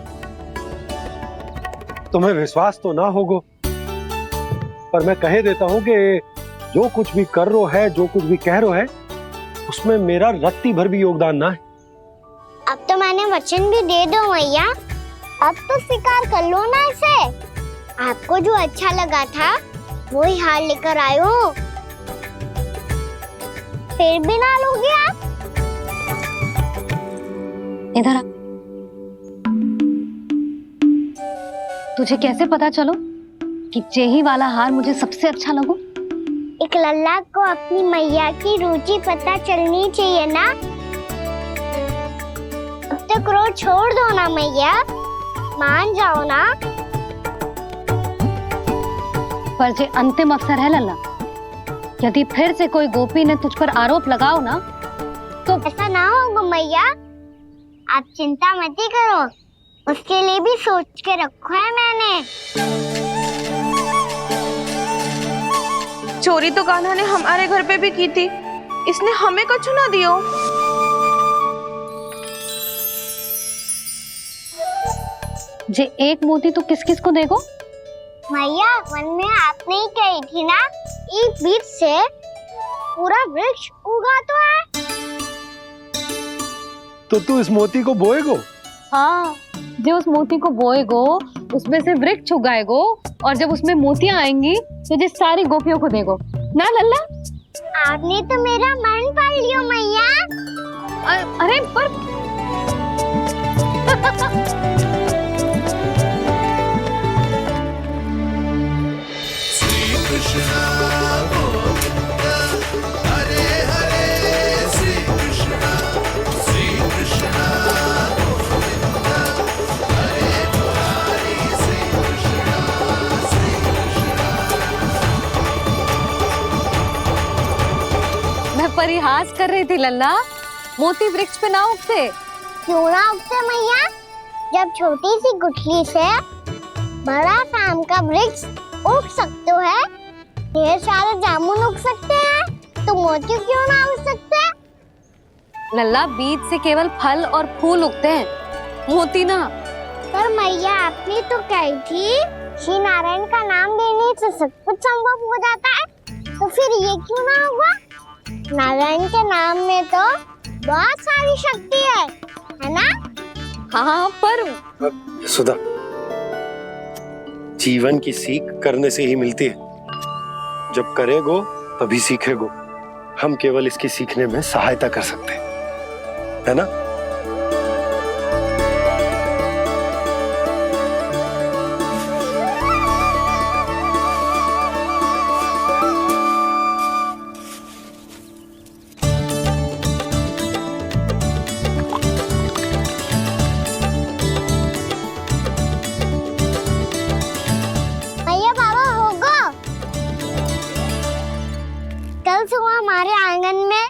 तुम्हें विश्वास तो ना होगा, पर मैं कह देता हूँ कि जो कुछ भी कर रो है, जो कुछ भी कह रो है, उसमें मेरा रत्ती भर भी योगदान ना है। अब तो मैंने वचन भी दे दो मैया, अब तो स्वीकार कर लो ना इसे। आपको जो अच्छा लगा था वही हार लेकर आयो, फिर भी ना लोगे आप? इधर आ। तुझे कैसे पता चलो कि जेही वाला हार मुझे सबसे अच्छा लगो? एक लल्ला को अपनी मैया की रुचि पता चलनी चाहिए ना। अब तक क्रोध छोड़ दो ना मैया, मान जाओ ना। पर जे अंतिम अवसर है लल्ला, यदि फिर से कोई गोपी ने तुझ पर आरोप लगाओ ना तो ऐसा ना होगा मैया, आप चिंता मत ही करो, उसके लिए भी सोच के रखो है मैंने। चोरी तो कान्हा ने हमारे घर पे भी की थी, इसने हमें कछु ना दियो। जे एक मोती तो किस किस को देगो? मैया, मन में आपने ही कही थी ना, एक बीज से पूरा वृक्ष उगा तो है। तो तू इस मोती को बोएगो? हाँ, जो उस मोती को बोएगो उसमें से वृक्ष उगाएगो, और जब उसमें मोतियां आएंगी तो जिस सारी गोपियों को देगो ना लल्ला। आपने तो मेरा मन पढ़ लियो मैया। अरे पर मैं परिहास कर रही थी लल्ला, मोती वृक्ष पे ना उगते। क्यों ना उगते मैया? जब छोटी सी गुठली से बड़ा आम का वृक्ष उग सकते है, ढेर सारे जामुन उग सकते हैं, तो मोती क्यों ना उग सकते? लल्ला, बीज से केवल फल और फूल उगते हैं, मोती ना। पर मैया आपने तो कही थी श्री नारायण का नाम लेने से सब कुछ संभव हो जाता है, तो फिर ये क्यों ना होगा? नारायण के नाम में तो बहुत सारी शक्ति है ना? हाँ, पर सुधा, जीवन की सीख करने से ही मिलती है। जब करेगो तभी सीखेगो। हम केवल इसकी सीखने में सहायता कर सकते हैं, है ना? भैया बाबा होगो, कल सुबह हमारे आंगन में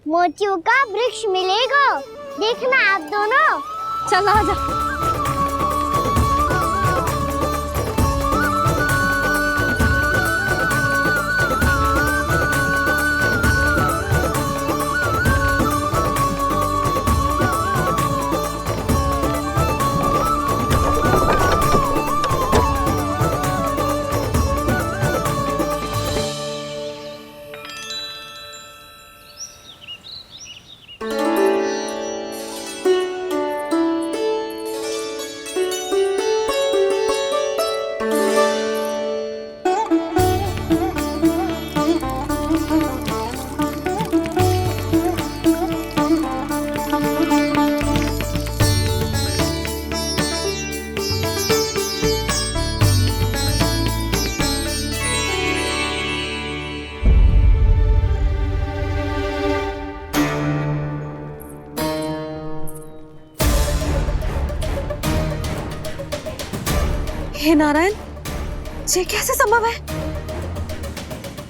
मोतियों का वृक्ष मिलेगा। देखना आप दोनों। चल आ जा। हे नारायण, ये कैसे संभव है?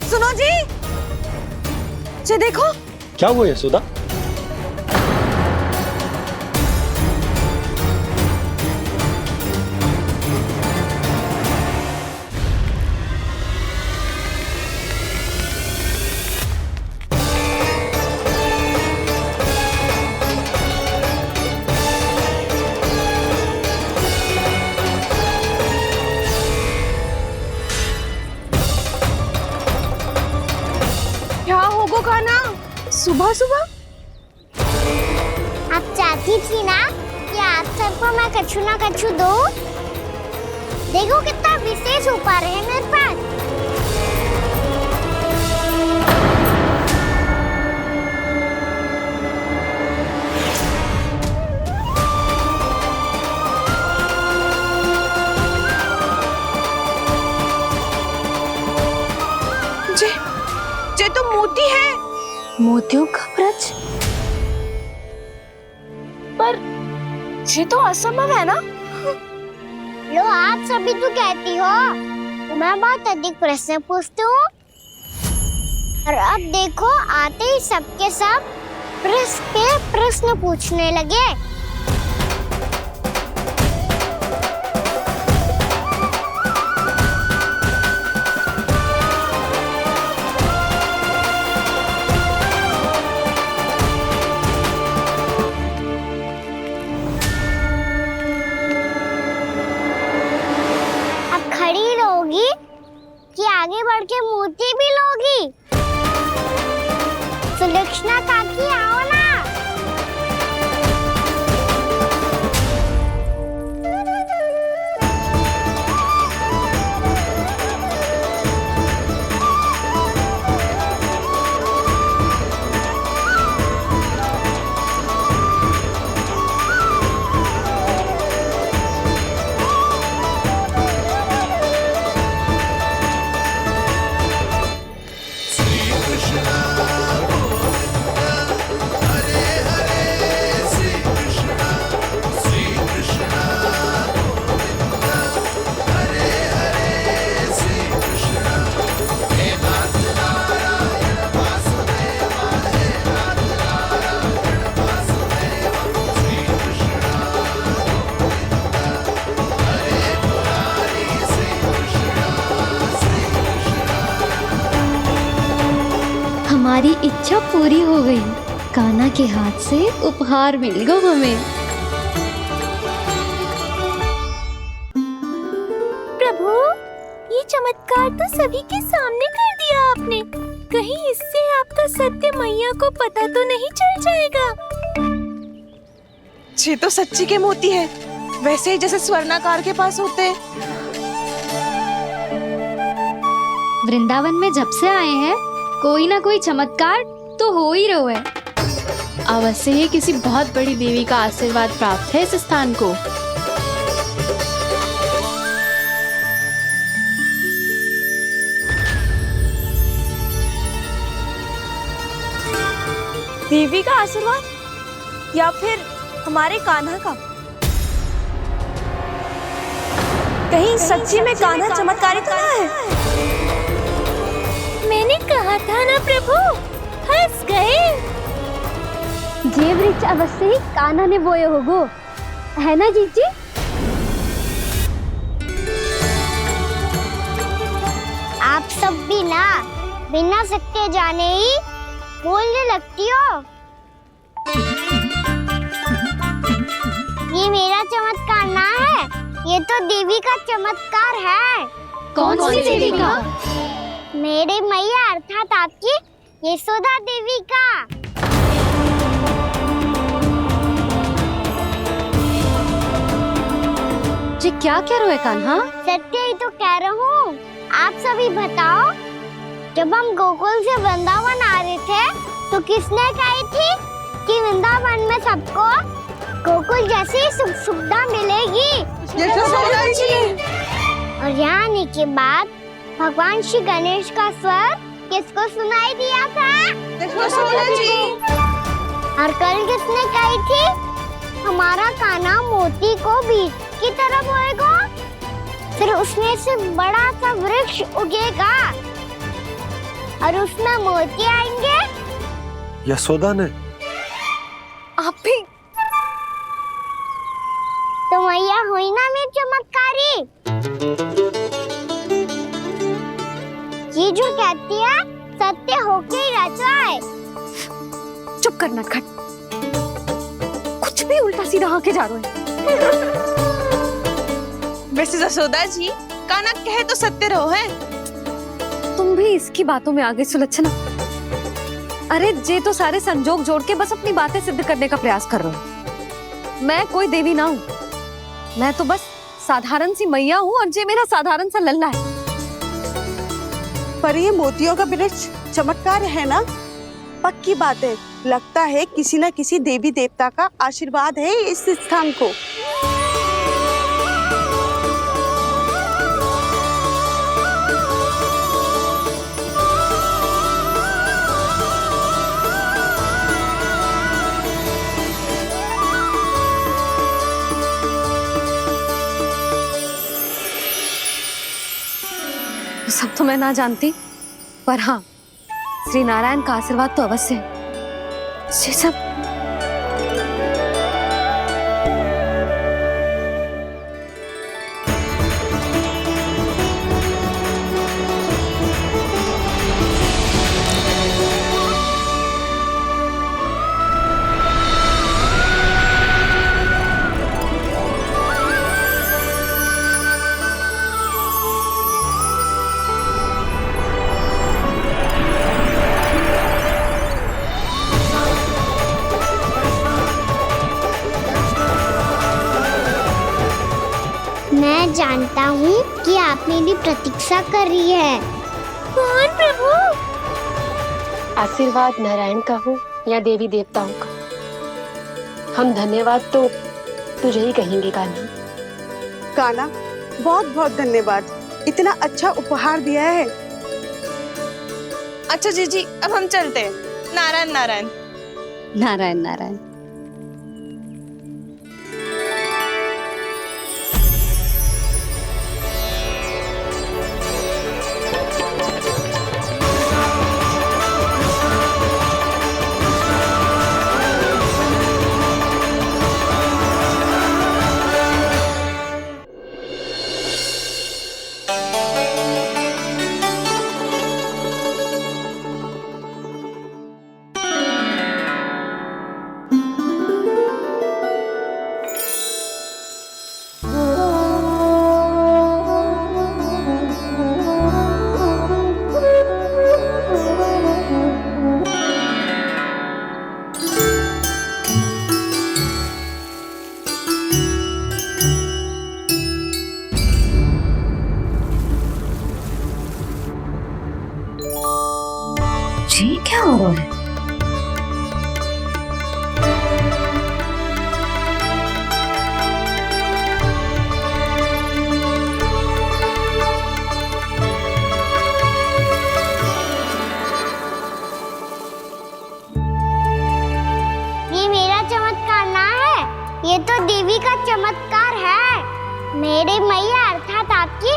सुनो जी, ये देखो। क्या हुआ यशोदा? क्या होगा खाना सुबह सुबह? आप चाहती थी ना कि आप सबको मैं कछु ना कछु दूं? देखो कितना विशेष उपहार है मेरे पास। ये तो मोती है। मोतियों का ब्रज? पर ये तो असंभव है ना? लो, आप सभी तो कहती हो तो मैं बहुत अधिक प्रश्न पूछती हूँ, और अब देखो आते ही सबके सब प्रश्न पे प्रश्न पूछने लगे। कि आगे बढ़ के मोती भी लोगी? सुलक्षणा काकी आओ ना। हमारी इच्छा पूरी हो गई। कान्हा के हाथ से उपहार मिल गया हमें। प्रभु, ये चमत्कार तो सभी के सामने कर दिया आपने। कहीं इससे आपका सत्य मैया को पता तो नहीं चल जाएगा? ये तो सच्ची के मोती है, वैसे ही जैसे स्वर्णाकार के पास होते हैं। वृंदावन में जब से आए हैं कोई ना कोई चमत्कार तो हो ही रहा है। अवश्य ही किसी बहुत बड़ी देवी का आशीर्वाद प्राप्त है इस स्थान को। देवी का आशीर्वाद या फिर हमारे कान्हा का? कहीं सच्ची में कान्हा चमत्कारी तो ना है? मैंने कहा था ना प्रभु, हंस गए। ये वृक्ष अवश्य ही कान्हा ने बोए होगो, है ना जीजी? आप सब भी ना बिना सत्य जाने ही बोलने लगती हो। ये मेरा चमत्कार ना है, ये तो देवी का चमत्कार है। कौन सी देवी का? मेरे मैया अर्थात आपकी यशोदा देवी का। जी क्या कह रहे हो कान्हा? सत्य ही तो कह रहा हूँ। आप सभी बताओ, जब हम गोकुल से वृंदावन आ रहे थे तो किसने कही थी कि वृंदावन में सबको गोकुल जैसी सुख सुविधा मिलेगी? यशोदा जी। और यहाँ आने के बाद भगवान श्री गणेश का स्वर किसको सुनाई दिया था? यशोदा जी। और कल किसने कही थी हमारा कान्हा मोती को बीज की तरह बोएगा, फिर उसमें से बड़ा सा वृक्ष उगेगा और उसमें मोती आएंगे? यशोदा ने? आप भी? तो मैया हुई ना मेरी चमत्कारी। ये जो कहती है सत्य होके ही रहता है। चुप कर नटखट, कुछ भी उल्टा सीधा आके जा रहे हैं। वैसे यशोदा जी, कान्हा कहे तो सत्य रहो है। तुम भी इसकी बातों में आगे सुलझना। अरे जे तो सारे संजोग जोड़ के बस अपनी बातें सिद्ध करने का प्रयास कर रहे हो। मैं कोई देवी ना हूँ, मैं तो बस साधारण सी मैया हूँ और जे मेरा साधारण सा लल्ला है। पर ये मोतियों का वृक्ष चमत्कार है ना? पक्की बात है, लगता है किसी न किसी देवी देवता का आशीर्वाद है इस स्थान को। सब तो मैं ना जानती, पर हाँ, श्री नारायण का आशीर्वाद तो अवश्य है। ये सब मैं जानता हूँ कि आप मेरी प्रतीक्षा कर रही है। कौन प्रभु? आशीर्वाद नारायण का हो या देवी देवताओं का, हम धन्यवाद तो तुझे ही कहेंगे कान्हा। कान्हा, बहुत बहुत धन्यवाद, इतना अच्छा उपहार दिया है। अच्छा जीजी, अब हम चलते हैं। नारायण नारायण। नारायण नारायण। क्या हो रहा है? ये मेरा चमत्कार ना है, ये तो देवी का चमत्कार है। मेरे मैया अर्थात आपकी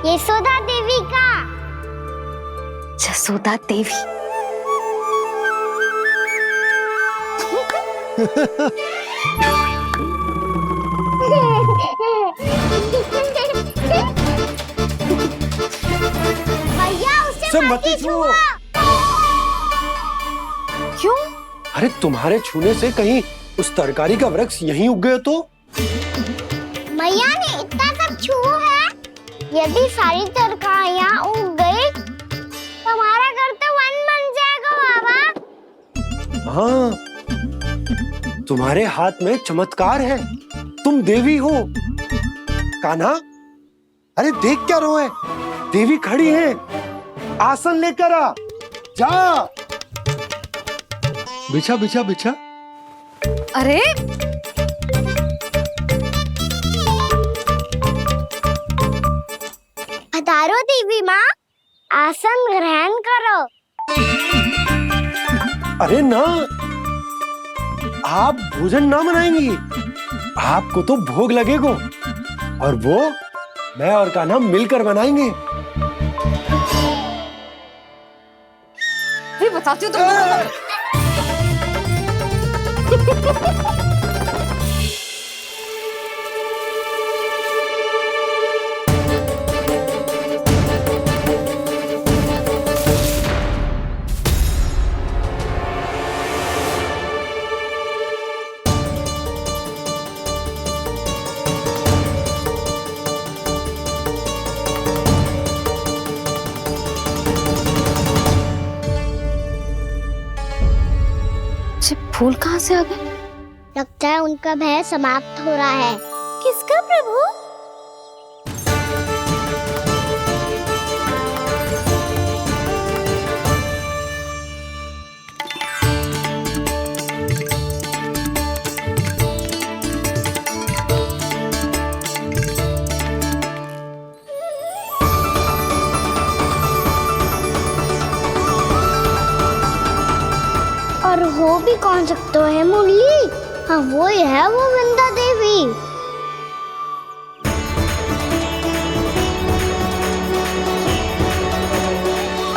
यशोदा देवी का। जसोदा देवी। भैया उसे मत छुओ। क्यों? अरे तुम्हारे छूने से कहीं उस तरकारी का वृक्ष यहीं उग गए तो? मैया ने इतना सब छुआ है, यदि सारी तरकारियां उग गई तो हमारा घर तो वन बन जाएगा बाबा। हाँ, तुम्हारे हाथ में चमत्कार है, तुम देवी हो। कान्हा, अरे देख क्या रहो है, देवी खड़ी है, आसन लेकर आ, जा। बिछा बिछा बिछा। अरे पधारो देवी माँ, आसन ग्रहण करो। अरे ना, आप भोजन ना बनाएंगी, आपको तो भोग लगेगा और वो मैं और कान्हा मिलकर बनाएंगे। भी बताती हूँ तुमको। फूल कहाँ से आ गए? लगता है उनका भय समाप्त हो रहा है। किसका प्रभु? और हो भी कौन सकता है मुरली? हाँ वो ही है, वो वृंदा देवी।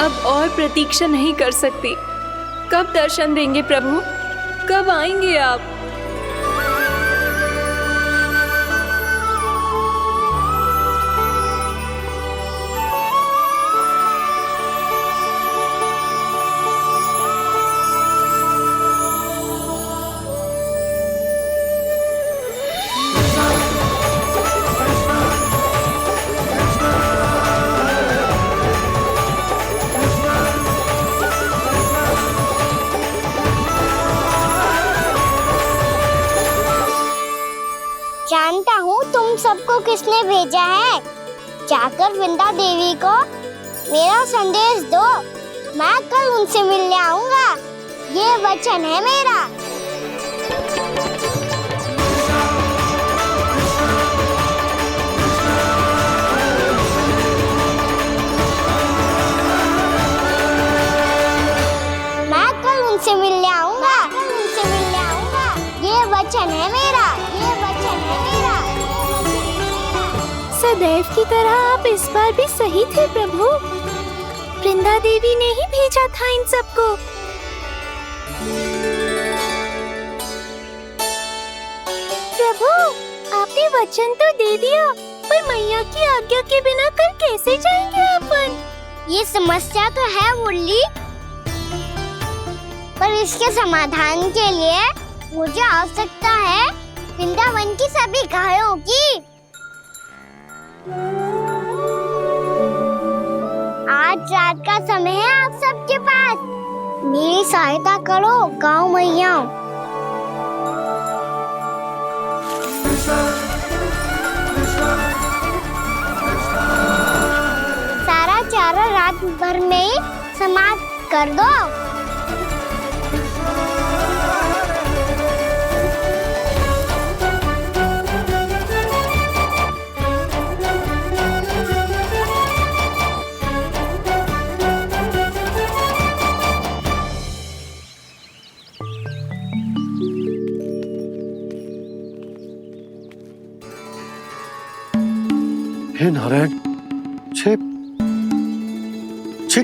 अब और प्रतीक्षा नहीं कर सकती। कब दर्शन देंगे प्रभु? कब आएंगे आप? जानता हूँ तुम सबको किसने भेजा है। जाकर वृंदा देवी को मेरा संदेश दो, मैं कल उनसे मिलने आऊंगा, ये वचन है मेरा। मैं कल उनसे मिलने आऊंगा, ये वचन है मेरा, ये वचन है मेरा। सदैव की तरह आप इस बार भी सही थे प्रभु। वृंदा देवी ने ही भेजा था इन सबको। प्रभु, आपने वचन तो दे दिया, पर मैया की आज्ञा के बिना कल कैसे जाएंगे अपन? ये समस्या तो है मुरली, पर इसके समाधान के लिए मुझे आवश्यकता है वृंदावन की सभी गायों की। आज रात का समय है आप सबके पास, मेरी सहायता करो गाँव मैया। सारा चारा रात भर में समाप्त कर दो। हे नारायण, छे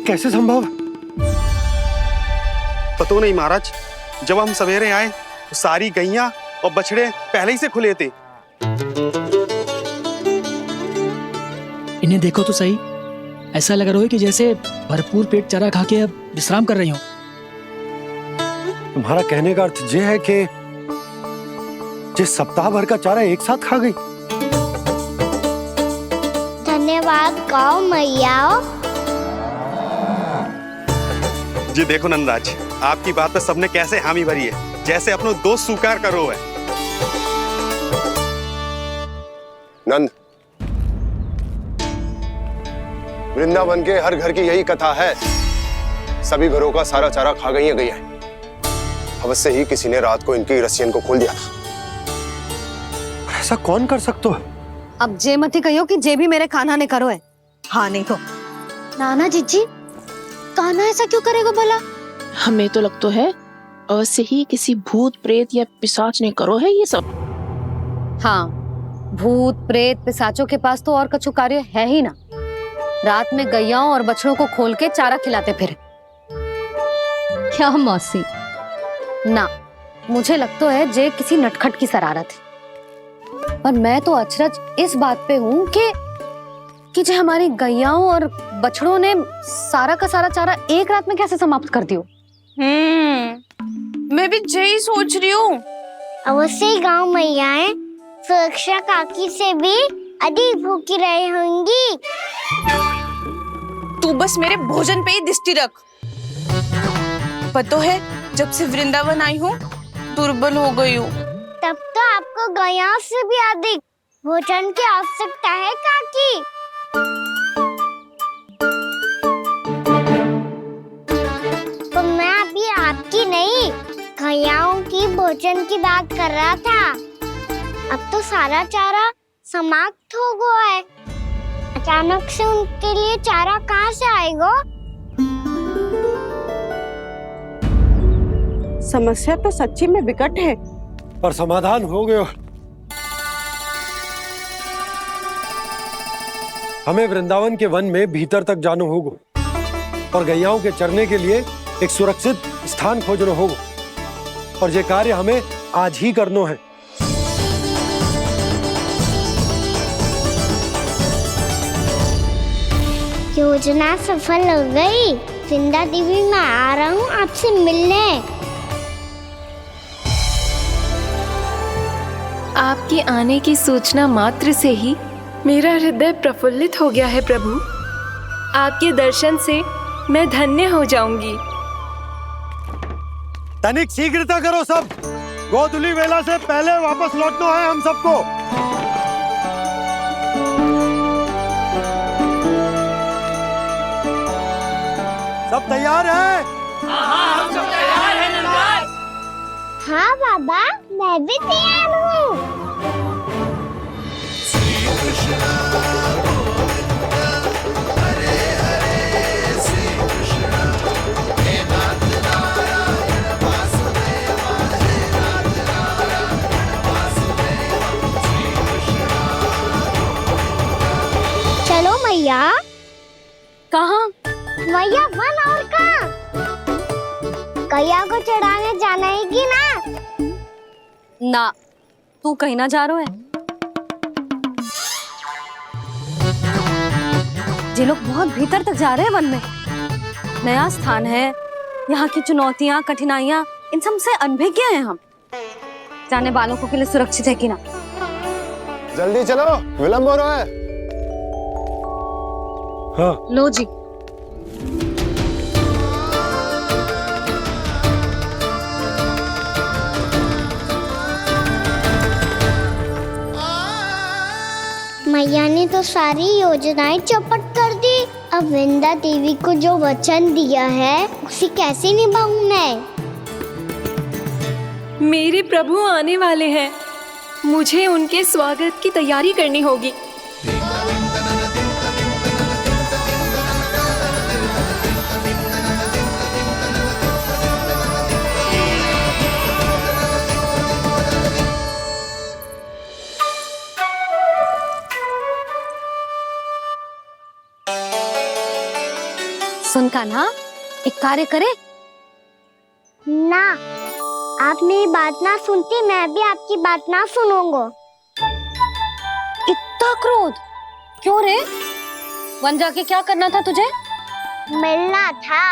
कैसे संभव? पता नहीं महाराज, जब हम सवेरे आए तो सारी गैया और बछड़े पहले ही से खुले थे। इन्हें देखो तो सही, ऐसा लग रहा है कि जैसे भरपूर पेट चारा खा के अब विश्राम कर रही हो। तुम्हारा कहने का अर्थ यह है कि जिस सप्ताह भर का चारा एक साथ खा गई। धन्यवाद गौ मैया। जी देखो नंदराज, आपकी बात पे सबने कैसे हामी भरी है, जैसे अपनो दोस्त स्वीकार करो है। नंद, वृंदावन के हर घर की यही कथा है, सभी घरों का सारा चारा खा गई है गैया। अवश्य ही किसी ने रात को इनकी रस्सियन को खोल दिया था। ऐसा कौन कर सकते हो? अब जे मत ही कहियो कि जे भी मेरे कान्हा ने करो है। हाँ नहीं तो नाना जीजी, कान्हा ऐसा क्यों करेगा भला? हमें तो लगता है अवश्य ही किसी भूत प्रेत या पिशाच ने करो है ये सब। हाँ, भूत प्रेत पिशाचों के पास तो और कछु कार्य है ही ना। रात में गैयाओं और बछड़ों को खोल के चारा खिलाते फिर। क्या मौसी? ना, मुझे लगता है जे किसी नटखट की शरारत है। पर मैं तो अचरज इस बात पे हूँ कि जो हमारी गैयाओं और बछड़ों ने सारा का सारा चारा एक रात में कैसे समाप्त कर दियो। मैं भी यही सोच रही हूँ। अवश्य ही गाँव मैयाएं सुरक्षा काकी से भी अधिक भूखी रही होंगी। तू बस मेरे भोजन पे ही दृष्टि रख। पता है, जब से वृंदावन आई हूँ दुर्बल हो गई हूँ। तब तो आपको गैयाओं से भी अधिक भोजन की आवश्यकता है काकी। तो मैं अभी आपकी नहीं, गैयाओं की भोजन की बात कर रहा था। अब तो सारा चारा समाप्त हो गया है। अचानक से उनके लिए चारा कहाँ से आएगा? समस्या तो सच्ची में विकट है, पर समाधान हो गयो। हमें वृंदावन के वन में भीतर तक जाना होगा और गैयाओं के चरने के लिए एक सुरक्षित स्थान खोजना होगा, और ये कार्य हमें आज ही करना है। योजना सफल हो गई। वृंदा देवी, मैं आ रहा हूँ आपसे मिलने। आपके आने की सूचना मात्र से ही मेरा हृदय प्रफुल्लित हो गया है प्रभु। आपके दर्शन से मैं धन्य हो जाऊंगी। तनिक शीघ्रता करो सब, गोधुली वेला से पहले वापस लौटना है हम सबको। सब तैयार है? हाँ, हम सब तैयार हैं नंदराज। हाँ बाबा, मैं भी तैयार हूँ। चलो मैया। कहाँ? मैया वन और कहाँ? गैया को चढ़ाने जाना है कि ना? ना, तू कहीं ना जा रहा है। ये लोग बहुत भीतर तक जा रहे हैं वन में। नया स्थान है, यहाँ की चुनौतियाँ कठिनाइयाँ इन सब से अनभिज्ञ हैं हम। जाने वालों के लिए सुरक्षित है कि ना? जल्दी चलो, विलंब हो रहा है। हाँ। लो जी। मैया ने तो सारी योजनाएं चौपट कर दी। अब वृंदा देवी को जो वचन दिया है उसे कैसे निभाऊं मैं? मेरे प्रभु आने वाले हैं, मुझे उनके स्वागत की तैयारी करनी होगी। सुन कान्हा, एक कार्य करे ना, आप मेरी बात ना सुनती, मैं भी आपकी बात ना सुनूंगा। इतना क्रोध क्यों रे? वन जाके क्या करना था तुझे? मिलना था।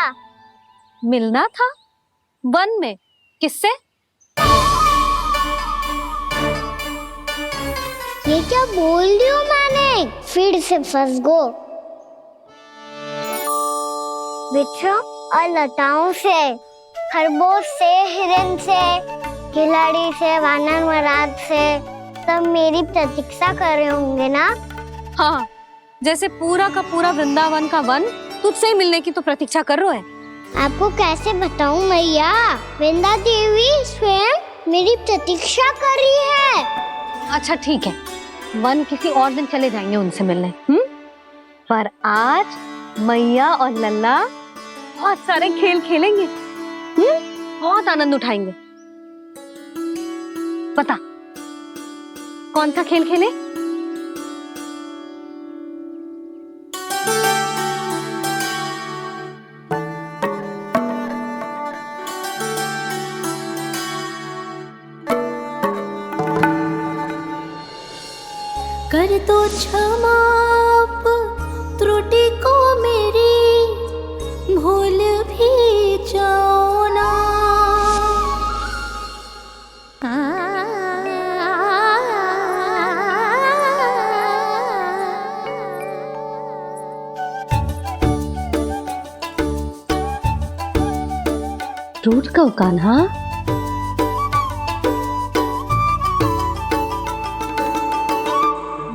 मिलना था? वन में? किससे? ये क्या बोल रही हूँ मैंने? फिर से फंस गो। वृक्षों और लताओं से, खरगोश से, हिरन से, खिलाड़ी से, वानर महाराज से, सब मेरी प्रतीक्षा कर रहे होंगे ना? हाँ, जैसे पूरा का पूरा वृंदावन का वन तुझसे ही मिलने की तो प्रतीक्षा कर रहा है। आपको कैसे बताऊं मैया, वृंदा देवी स्वयं मेरी प्रतीक्षा कर रही है। अच्छा ठीक है, वन किसी और दिन चले जाएंगे उनसे मिलने। पर आज मैया और लल्ला बहुत सारे खेल खेलेंगे। बहुत आनंद उठाएंगे। बता कौन सा खेल खेले? कर दो क्षमा त्रुटि को मेरी, भूल भी जाओ ना। टूट कब कान्हा?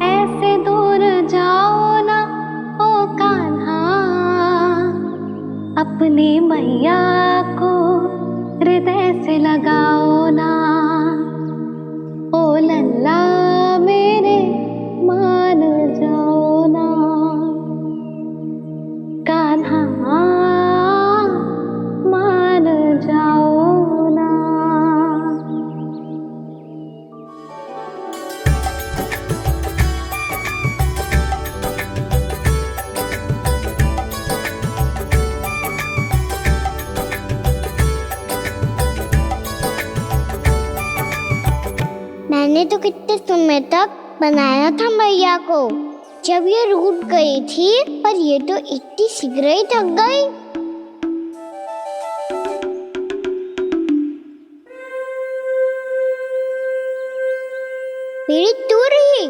ऐसे दूर जाओ ना ओ कान्हा, अपनी मैया को हृदय से लगाओ ना। ओ लल्ला मेरे मान जाओ ना, कान्हा मान जाओ ना। मैंने तो कितने समय तक बनाया था मैया को, जब ये रूठ गई थी, पर ये तो इतनी शीघ्र ही थक गई। मेरी दूर ही।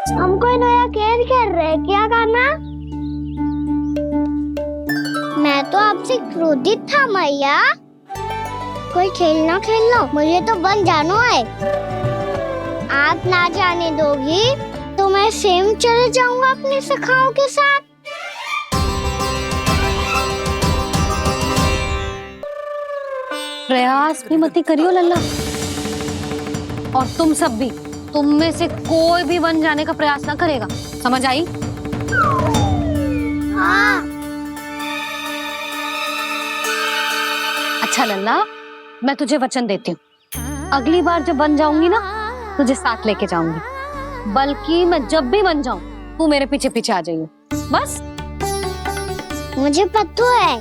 हम कोई नया खेल खेल रहे हैं क्या करना? मैं तो आपसे क्रोधित था मैया। कोई खेलना खेल लो, मुझे तो बन जाना है। आप ना जाने दोगी तो मैं स्वयं चले जाऊंगा अपने सखाओं के साथ। प्रयास भी मत करियो लल्ला, और तुम सब भी, तुम में से कोई भी वन जाने का प्रयास ना करेगा, समझ आई? हाँ। अच्छा लल्ला, मैं तुझे वचन देती हूँ, अगली बार जब बन जाऊंगी ना, तुझे साथ लेके जाऊंगी। बल्कि मैं जब भी बन जाऊं, तू मेरे पीछे पीछे आ जाइयो, बस। मुझे पता है,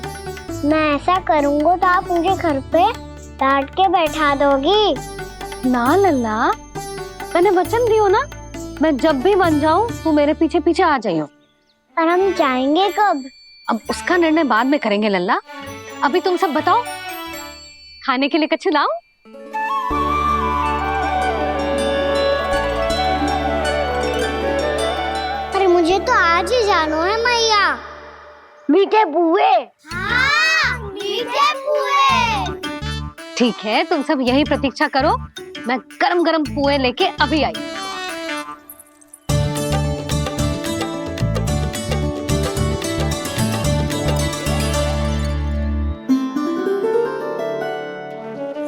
मैं ऐसा करूंगा तो आप मुझे घर पे डांट के बैठा दोगी। ना लल्ला, मैंने वचन दियो ना, मैं जब भी बन जाऊं, तू मेरे पीछे पीछे आ जाइयो। पर हम जाएंगे कब? अब उसका निर्णय बाद में करेंगे लल्ला। अभी तुम सब बताओ, खाने के लिए कुछ लाऊं? अरे मुझे तो आज ही जाना है मैया। मीठे पुए। हाँ, मीठे पुए। ठीक है, तुम सब यही प्रतीक्षा करो, मैं गरम गरम पुए लेके अभी आई।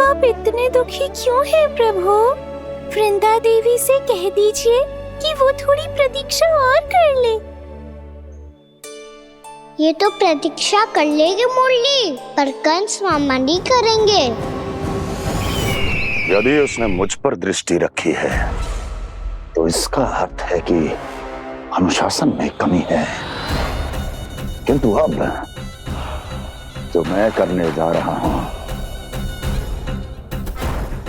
आप इतने दुखी क्यों हैं प्रभु? वृंदा देवी से कह दीजिए कि वो थोड़ी प्रतीक्षा और कर ले। ये तो प्रतीक्षा कर लेगी मुरली, पर कंस मामा नहीं करेंगे। यदि उसने मुझ पर दृष्टि रखी है तो इसका अर्थ है कि अनुशासन में कमी है। किंतु अब जो मैं करने जा रहा हूं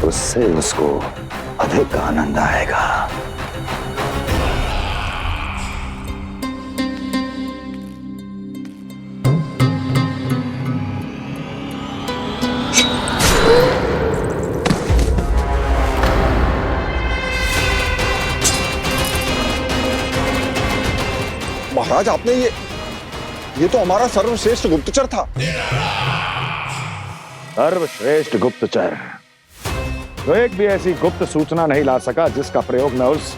उससे उसको अधिक आनंद आएगा। महाराज, आपने ये तो हमारा सर्वश्रेष्ठ गुप्तचर था। सर्वश्रेष्ठ गुप्तचर तो एक भी ऐसी गुप्त सूचना नहीं ला सका जिसका प्रयोग मैं उस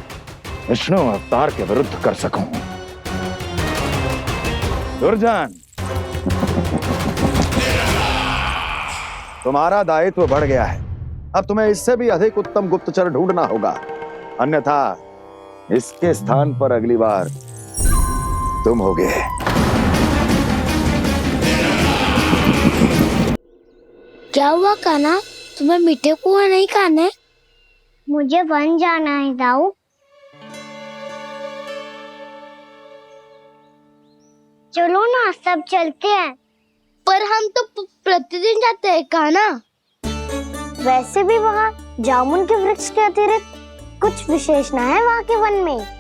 विष्णु अवतार के विरुद्ध कर सकूं। दुर्जन, तुम्हारा दायित्व बढ़ गया है। अब तुम्हें इससे भी अधिक उत्तम गुप्तचर ढूंढना होगा, अन्यथा इसके स्थान पर अगली बार तुम होगे। क्या हुआ कान्हा, तुम्हें मीठे पुआ नहीं खाने? मुझे वन जाना है दाऊ। चलो ना, सब चलते हैं। पर हम तो प्रतिदिन जाते हैं कान्हा। वैसे भी वहाँ जामुन के वृक्ष के अतिरिक्त कुछ विशेष ना है वहाँ के वन में।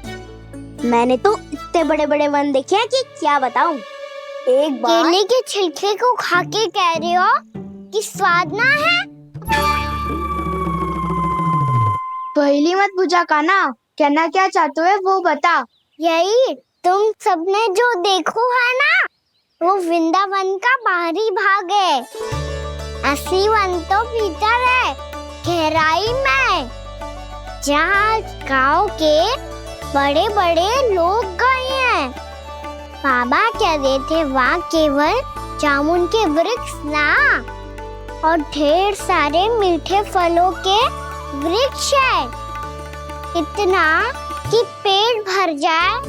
मैंने तो इतने बड़े बड़े वन देखे हैं कि क्या बताऊं। एक बार केले के छिलके को खा के कह रहे हो कि स्वाद ना है? पहली मत पूछा कान्हा, कहना क्या चाहते हो वो बता। यही तुम सबने जो देखो है ना, वो वृंदावन का बाहरी भाग है। असली वन तो भीतर है, गहराई में, जहाँ गांव के बड़े बड़े लोग गए हैं। बाबा कह रहे थे वहाँ केवल जामुन के वृक्ष ना, और ढेर सारे मीठे फलों के वृक्ष है। इतना कि पेट भर जाए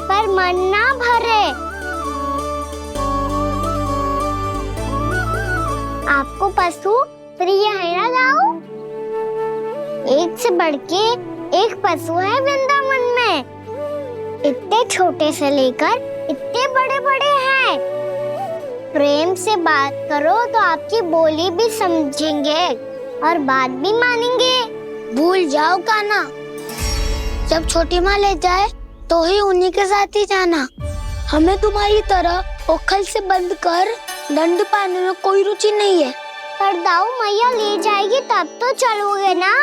पर मन ना भरे। आपको पशु प्रिय है ना दाऊ? एक से बढ़ के एक पशु है वृंदावन में। इतने छोटे से लेकर इतने बड़े बड़े हैं। प्रेम से बात करो तो आपकी बोली भी समझेंगे और बात भी मानेंगे। भूल जाओ कान्हा, जब छोटी माँ ले जाए तो ही उन्हीं के साथ ही जाना। हमें तुम्हारी तरह ओखल से बंद कर दंड पाने में कोई रुचि नहीं है। पर दाऊ मैया ले जाएगी तब तो चलोगे ना?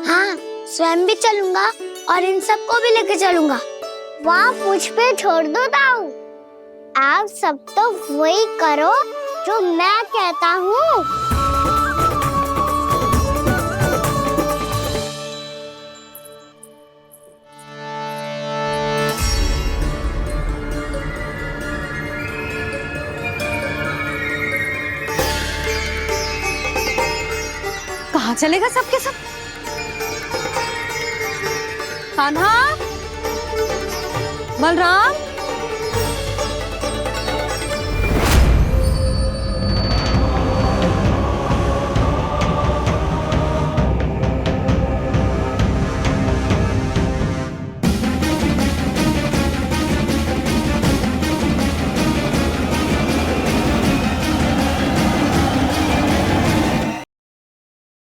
हाँ, स्वयं भी चलूंगा और इन सबको भी लेके चलूंगा। वहाँ मुझ पे छोड़ दो दाऊ। आप सब तो वही करो जो मैं कहता हूँ। कहाँ चलेगा सबके सब? कान्हा, बलराम,